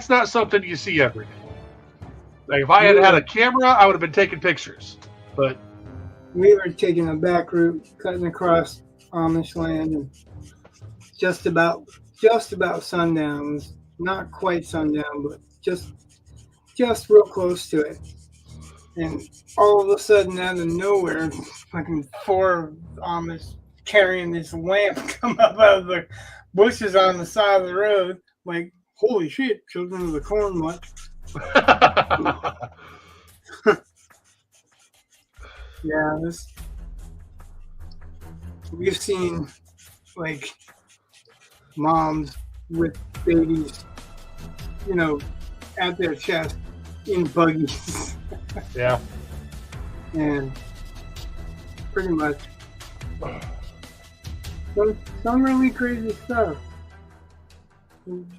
not something you see every day. Like if I had had a camera, I would have been taking pictures, but. We were taking a back route, cutting across Amish land, and just about sundown. It was not quite sundown, but just real close to it. And all of a sudden, out of nowhere, fucking 4 Amish carrying this lamp come up out of the bushes on the side of the road. Like, holy shit, children of the corn much. Yeah, we've seen moms with babies, at their chest in buggies. Yeah. And pretty much some really crazy stuff. And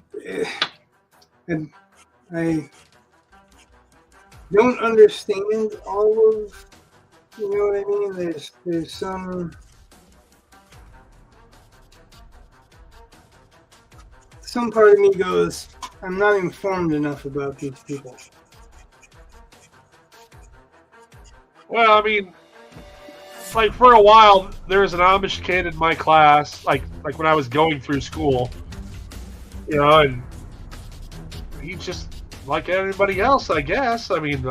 I don't understand all of. You know what I mean? There's some part of me goes, I'm not informed enough about these people. Well, I mean, for a while, there was an Amish kid in my class, like when I was going through school, and he just like everybody else, I guess. I mean,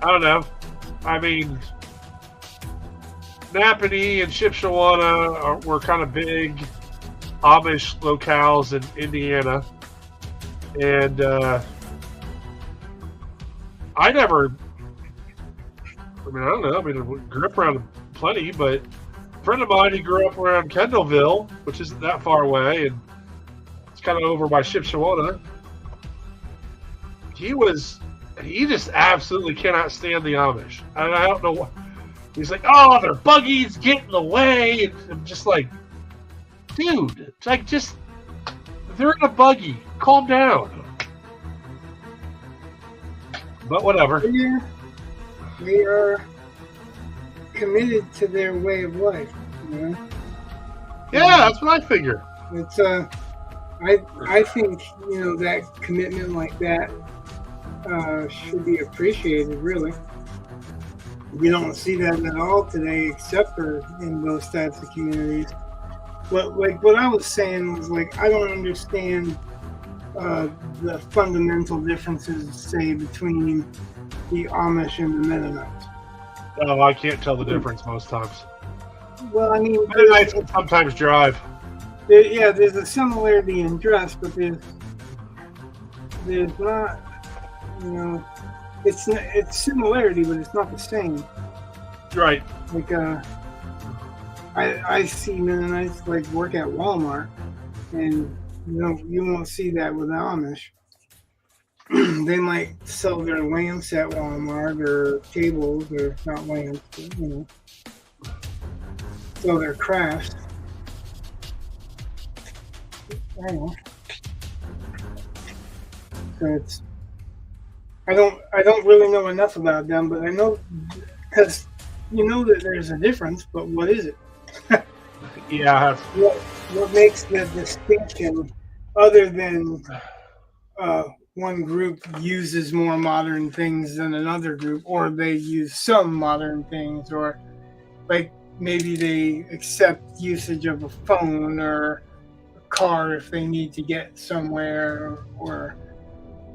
I don't know. I mean, Napanee and Shipshewana were kind of big Amish locales in Indiana. And I don't know. I grew up around plenty, but a friend of mine, he grew up around Kendallville, which isn't that far away, and it's kind of over by Shipshewana. He just absolutely cannot stand the Amish. And I don't know what. He's like, oh, their buggies get in the way. And I'm just like, dude, it's they're in a buggy. Calm down. But whatever. Yeah, they are committed to their way of life. Yeah, that's what I figure. It's I think that commitment like that should be appreciated, really. We don't see that at all today, except for in those types of communities. But what I was saying was I don't understand the fundamental differences, say, between the Amish and the Mennonites. Oh, I can't tell the difference most times. Well, I mean, Mennonites can sometimes drive. There's a similarity in dress, but there's not. It's similarity, but it's not the same. Right. I see Mennonites like work at Walmart, and you won't see that with the Amish. They might sell their lamps at Walmart or tables or not lamps, but, sell their crafts. I don't know. So I don't really know enough about them, but I know because you know that there's a difference, but what is it? Yeah. What makes the distinction other than one group uses more modern things than another group, or they use some modern things, or like maybe they accept usage of a phone or a car if they need to get somewhere, or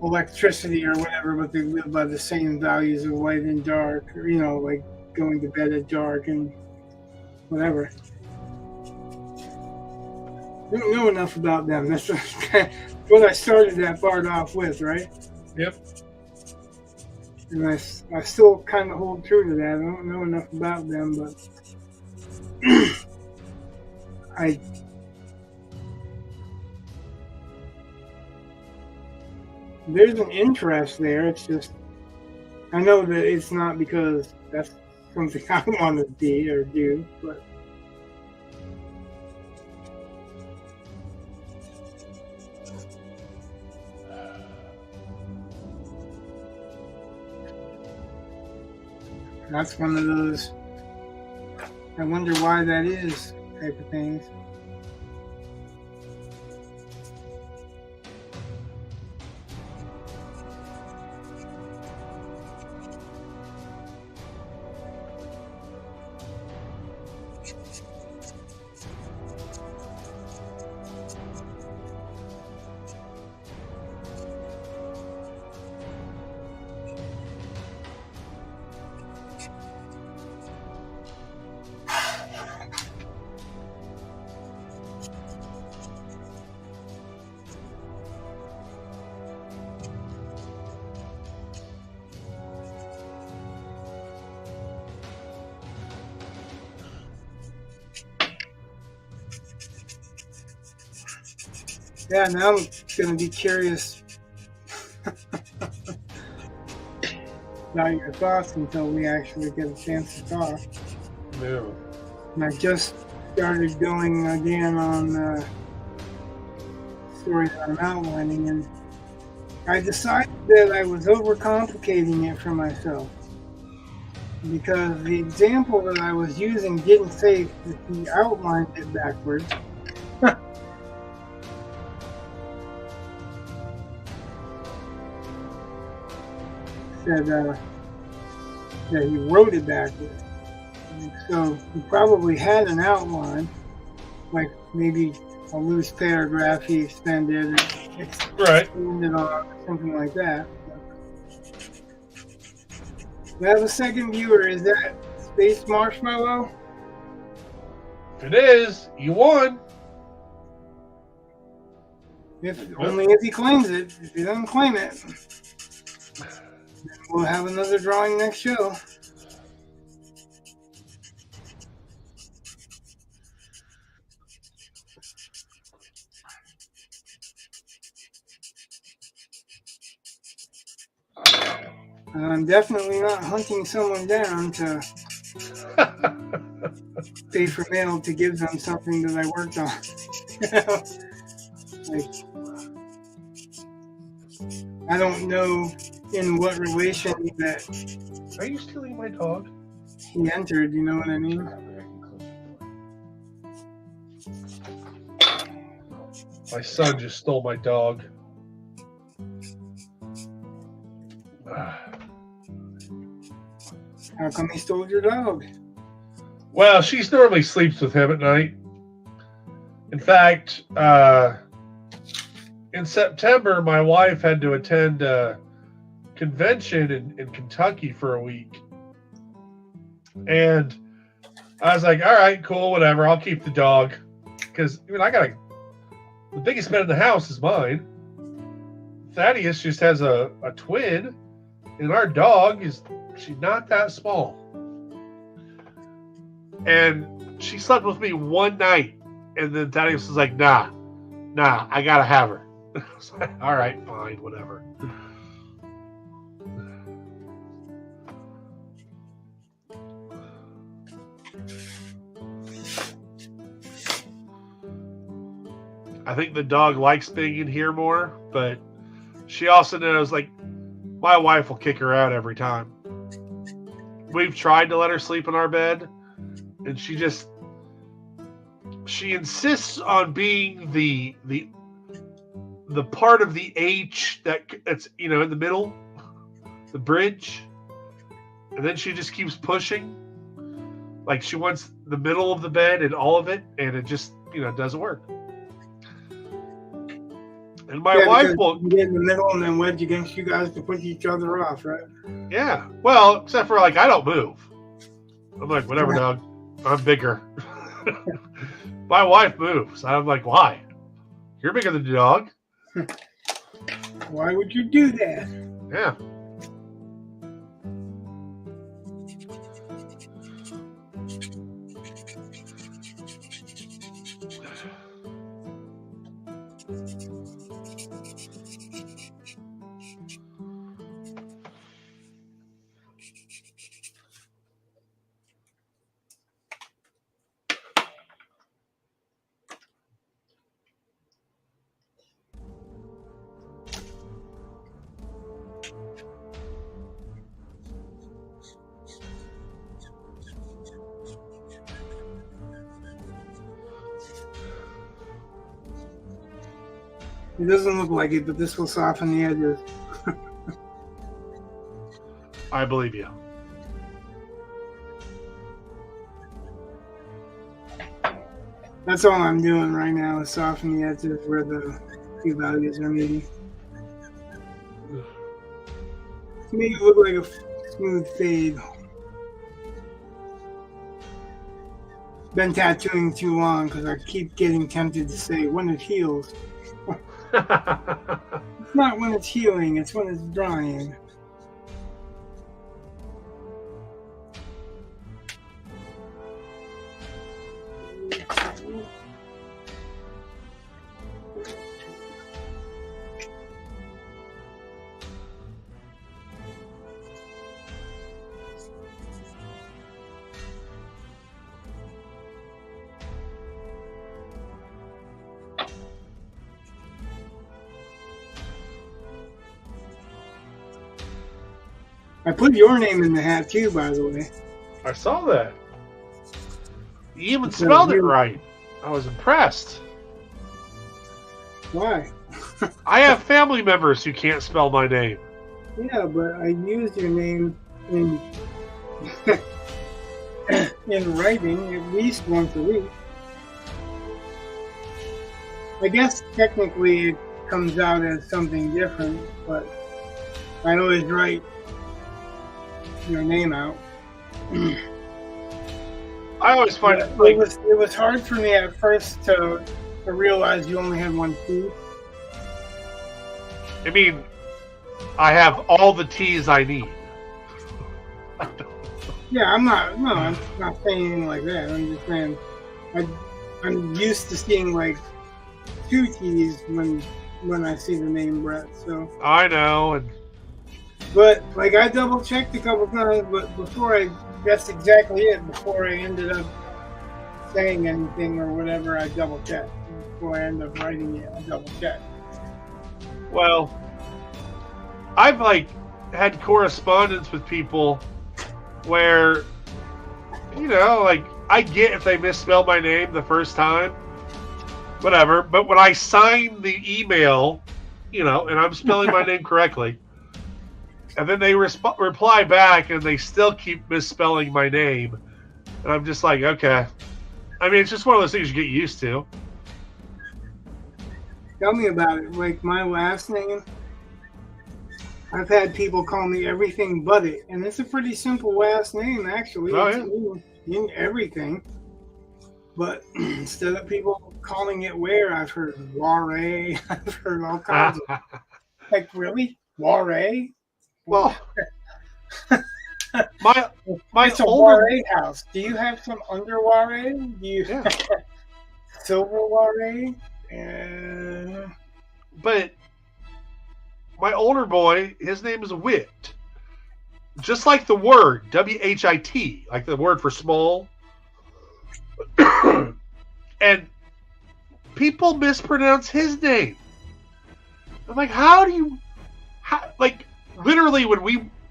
electricity or whatever, but they live by the same values of light and dark, or like going to bed at dark and whatever. I don't know enough about them. That's what I started that part off with, right? Yep. And I still kind of hold true to that. I don't know enough about them, but there's an interest there. It's just I know that it's not because that's something I want to be or do, but that's one of those I wonder why that is type of things. Yeah, now I'm going to be curious about your thoughts until we actually get a chance to talk. Yeah. And I just started going again on the story that I'm outlining, and I decided that I was overcomplicating it for myself. Because the example that I was using didn't say that he outlined it backwards. Said that he wrote it backwards. And so he probably had an outline, like maybe a loose paragraph he extended, expanded on, something like that. We have a second viewer. Is that Space Marshmallow? It is. You won. Only if he claims it. If he doesn't claim it, we'll have another drawing next show. And I'm definitely not hunting someone down to pay for mail to give them something that I worked on. Like, I don't know in what relation that Are you stealing my dog? he entered, you know what I mean? My son just stole my dog. How come he stole your dog? Well, she normally sleeps with him at night. In fact, in September, my wife had to attend a convention in Kentucky for a week. And I was like, all right, cool, whatever. I'll keep the dog. Because, the biggest bed in the house is mine. Thaddeus just has a twin. And our dog she's not that small. And she slept with me one night, and then Thaddeus was like, nah, I gotta have her. I was like, all right, fine, whatever. I think the dog likes being in here more, but she also knows, like, my wife will kick her out every time. We've tried to let her sleep in our bed, and she insists on being the part of the H that's in the middle, the bridge, and then she just keeps pushing. Like, she wants the middle of the bed and all of it, and it just doesn't work. And my wife will get in the middle and then wedge against you guys to push each other off, right? Yeah. Well, except for, like, I don't move. I'm like, whatever, dog. I'm bigger. My wife moves. I'm like, why? You're bigger than the dog. Why would you do that? Yeah. It doesn't look like it, but this will soften the edges. I believe you. That's all I'm doing right now is soften the edges where the two values are meeting. To make it look like a smooth fade. Been tattooing too long because I keep getting tempted to say when it heals. It's not when it's healing, it's when it's drying. I put your name in the hat too, by the way. I saw that. You even spelled it right. I was impressed. Why? I have family members who can't spell my name. Yeah, but I used your name in in writing at least once a week. I guess technically it comes out as something different, but I always write your name out. I always find it was hard for me at first to realize you only had one T. I mean, I have all the T's I need. Yeah, I'm not saying anything like that. I'm just saying I'm used to seeing like two T's when I see the name Brett. So I know, but like I double checked a couple times, but that's exactly it. Before I ended up saying anything or whatever, I double checked. Before I end up writing it, I double checked. Well, I've had correspondence with people where, I get if they misspell my name the first time, whatever. But when I sign the email, and I'm spelling my name correctly, and then they reply back and they still keep misspelling my name, and I'm just like, okay. I mean, it's just one of those things you get used to. Tell me about it. Like my last name, I've had people call me everything but it, and it's a pretty simple last name actually. Oh, it's in everything. But instead of people calling it where, I've heard Warray. I've heard all kinds of like really Warray. Well, My It's a older Ware house. Do you have some under Ware? Do you Yeah. have silver Ware? And but my older boy, his name is Wit. Just like the word WHIT, like the word for small. And people mispronounce his name. I'm like, like literally when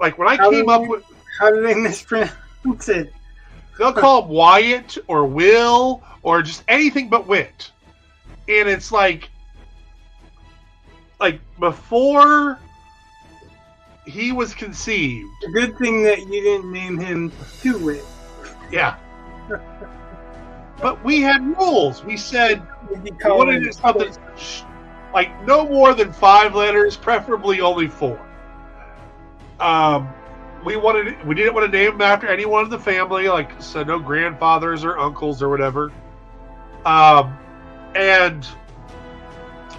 I came up with, how do they mispronounce it? they'll call him Wyatt or Will or just anything but Wit. And it's like before he was conceived. A good thing that you didn't name him Two Wit. Yeah. But we had rules. We said we wanted it something like no more than 5 letters, preferably only 4. We didn't want to name him after anyone in the family, so no grandfathers or uncles or whatever. And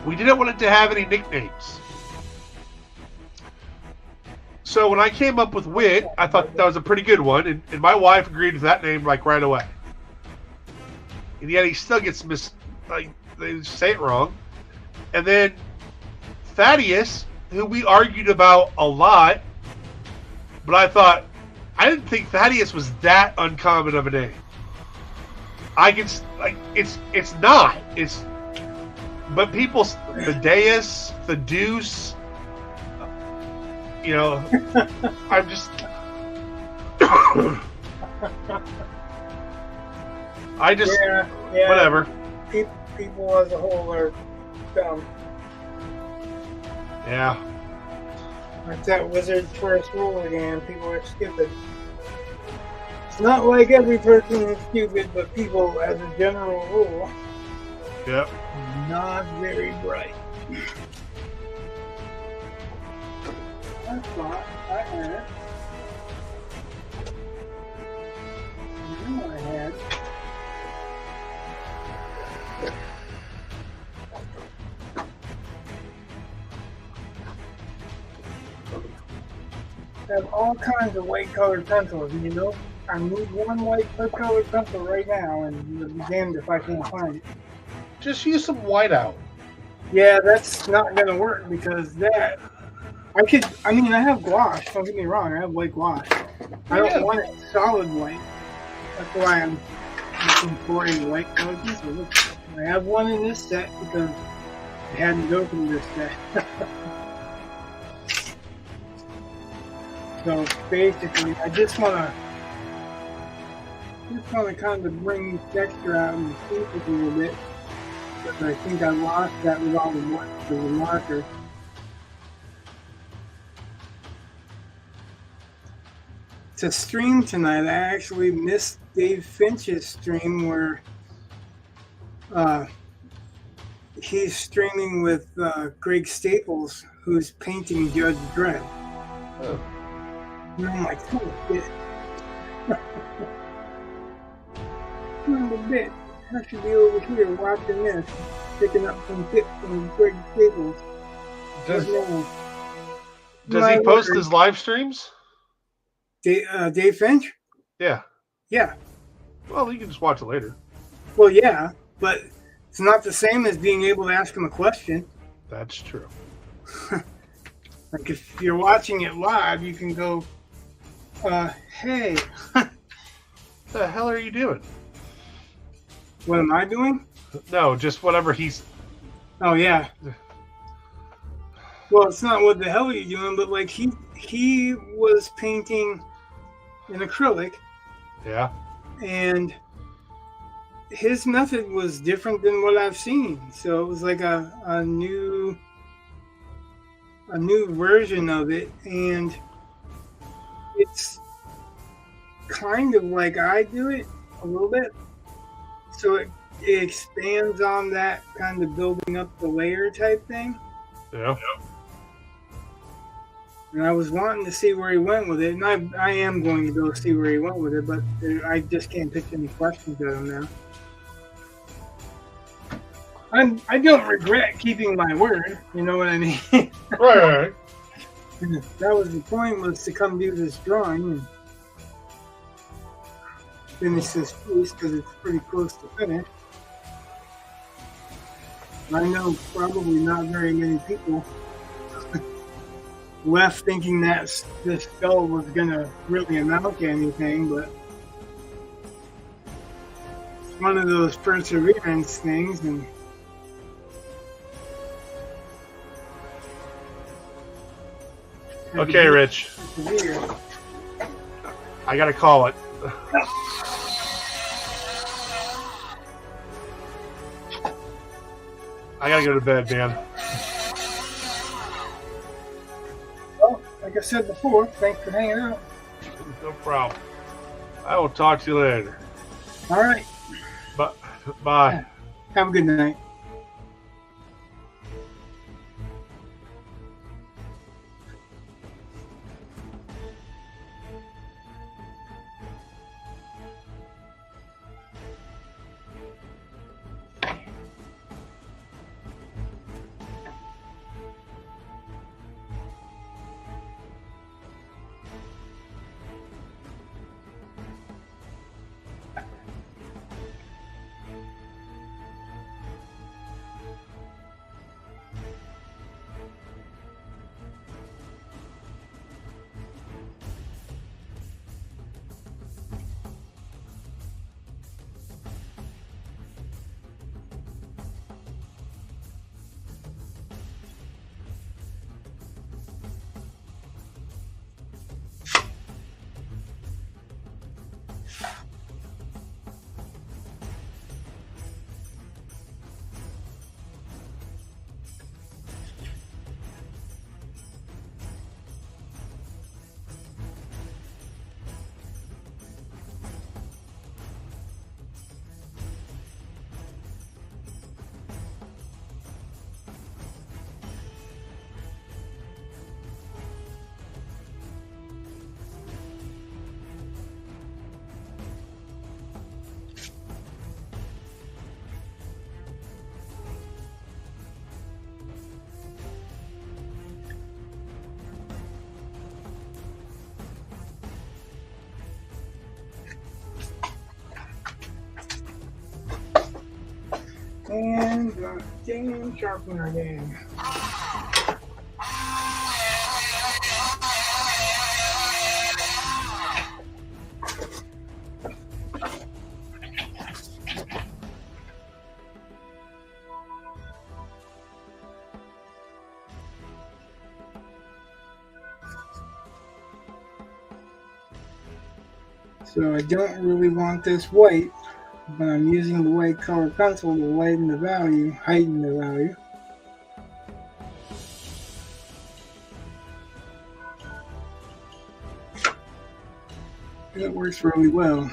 we didn't want it to have any nicknames. So when I came up with Wit, I thought that was a pretty good one, and my wife agreed with that name right away. And yet he still gets they say it wrong. And then Thaddeus, who we argued about a lot, but I didn't think Thaddeus was that uncommon of a name. It's not. But people, Thaddeus, the Deuce, I'm just. Whatever. People as a whole are dumb. Yeah. That's that wizard's first rule again. People are stupid. It's not like every person is stupid, but people, as a general rule, Yep. not very bright. That's not. I had it. I know I had. I have all kinds of white colored pencils, I need one white colored pencil right now, and you'll be damned if I can't find it. Just use some whiteout. Yeah, that's not gonna work because I have gouache, don't get me wrong, I have white gouache. I don't want it solid white. That's why I'm looking for a white colored pencil. I have one in this set because I hadn't opened this set. So basically, I just want to kind of bring the texture out and shape it a little bit. Because I think I lost that with all the marker. To stream tonight, I actually missed Dave Finch's stream where he's streaming with Greg Staples, who's painting Judge Dredd. Oh. And I'm like, oh, shit. Son of a bitch. I should be over here watching this, picking up some tips from Greg Staples. Does he post his live streams? Dave Finch? Yeah. Yeah. Well, you can just watch it later. Well, yeah, but it's not the same as being able to ask him a question. That's true. Like if you're watching it live, you can go, hey. What the hell are you doing? What am I doing? No, just whatever he's... Oh, yeah. Well, it's not what the hell are you doing, but like he was painting in acrylic. Yeah. And his method was different than what I've seen. So it was like a new version of it, and it's kind of like I do it a little bit. So it expands on that kind of building up the layer type thing. Yeah. And I was wanting to see where he went with it, and I am going to go see where he went with it, but I just can't pick any questions at him now. I don't regret keeping my word, you know what I mean? Right. That was the point, was to come do this drawing. And finish this piece because it's pretty close to finish. I know probably not very many people left thinking that this skull was going to really amount to anything, but it's one of those perseverance things. And Okay, Rich. persevere. I gotta call it. I gotta go to bed, man. Well, like I said before, thanks for hanging out. No problem. I will talk to you later. All right. Bye. Have a good night. And ding sharpener again. So I don't really want this white, but I'm using the white color pencil to lighten the value, heighten the value. And it works really well.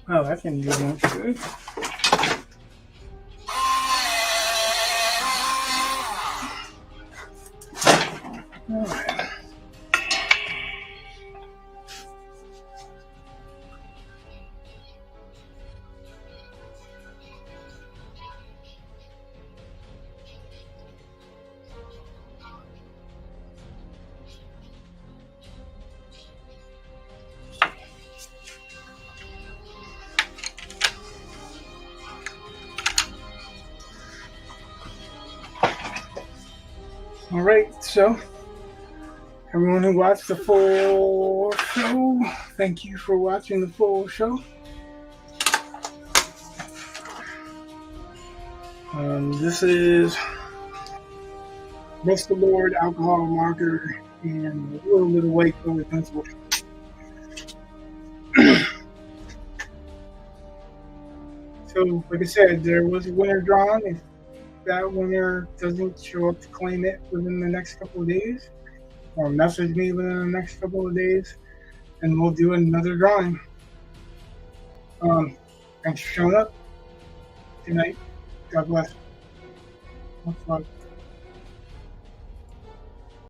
Oh, that can do much good. Alright. Alright, so everyone who watched the full show, thank you for watching the full show. This is Mr. Lord alcohol marker and a little bit of white colored pencil. So, like I said, there was a winner drawn. If that winner doesn't show up to claim it within the next couple of days, or message me within the next couple of days, and we'll do another drawing. Thanks for showing up. Good night. God bless. Much love.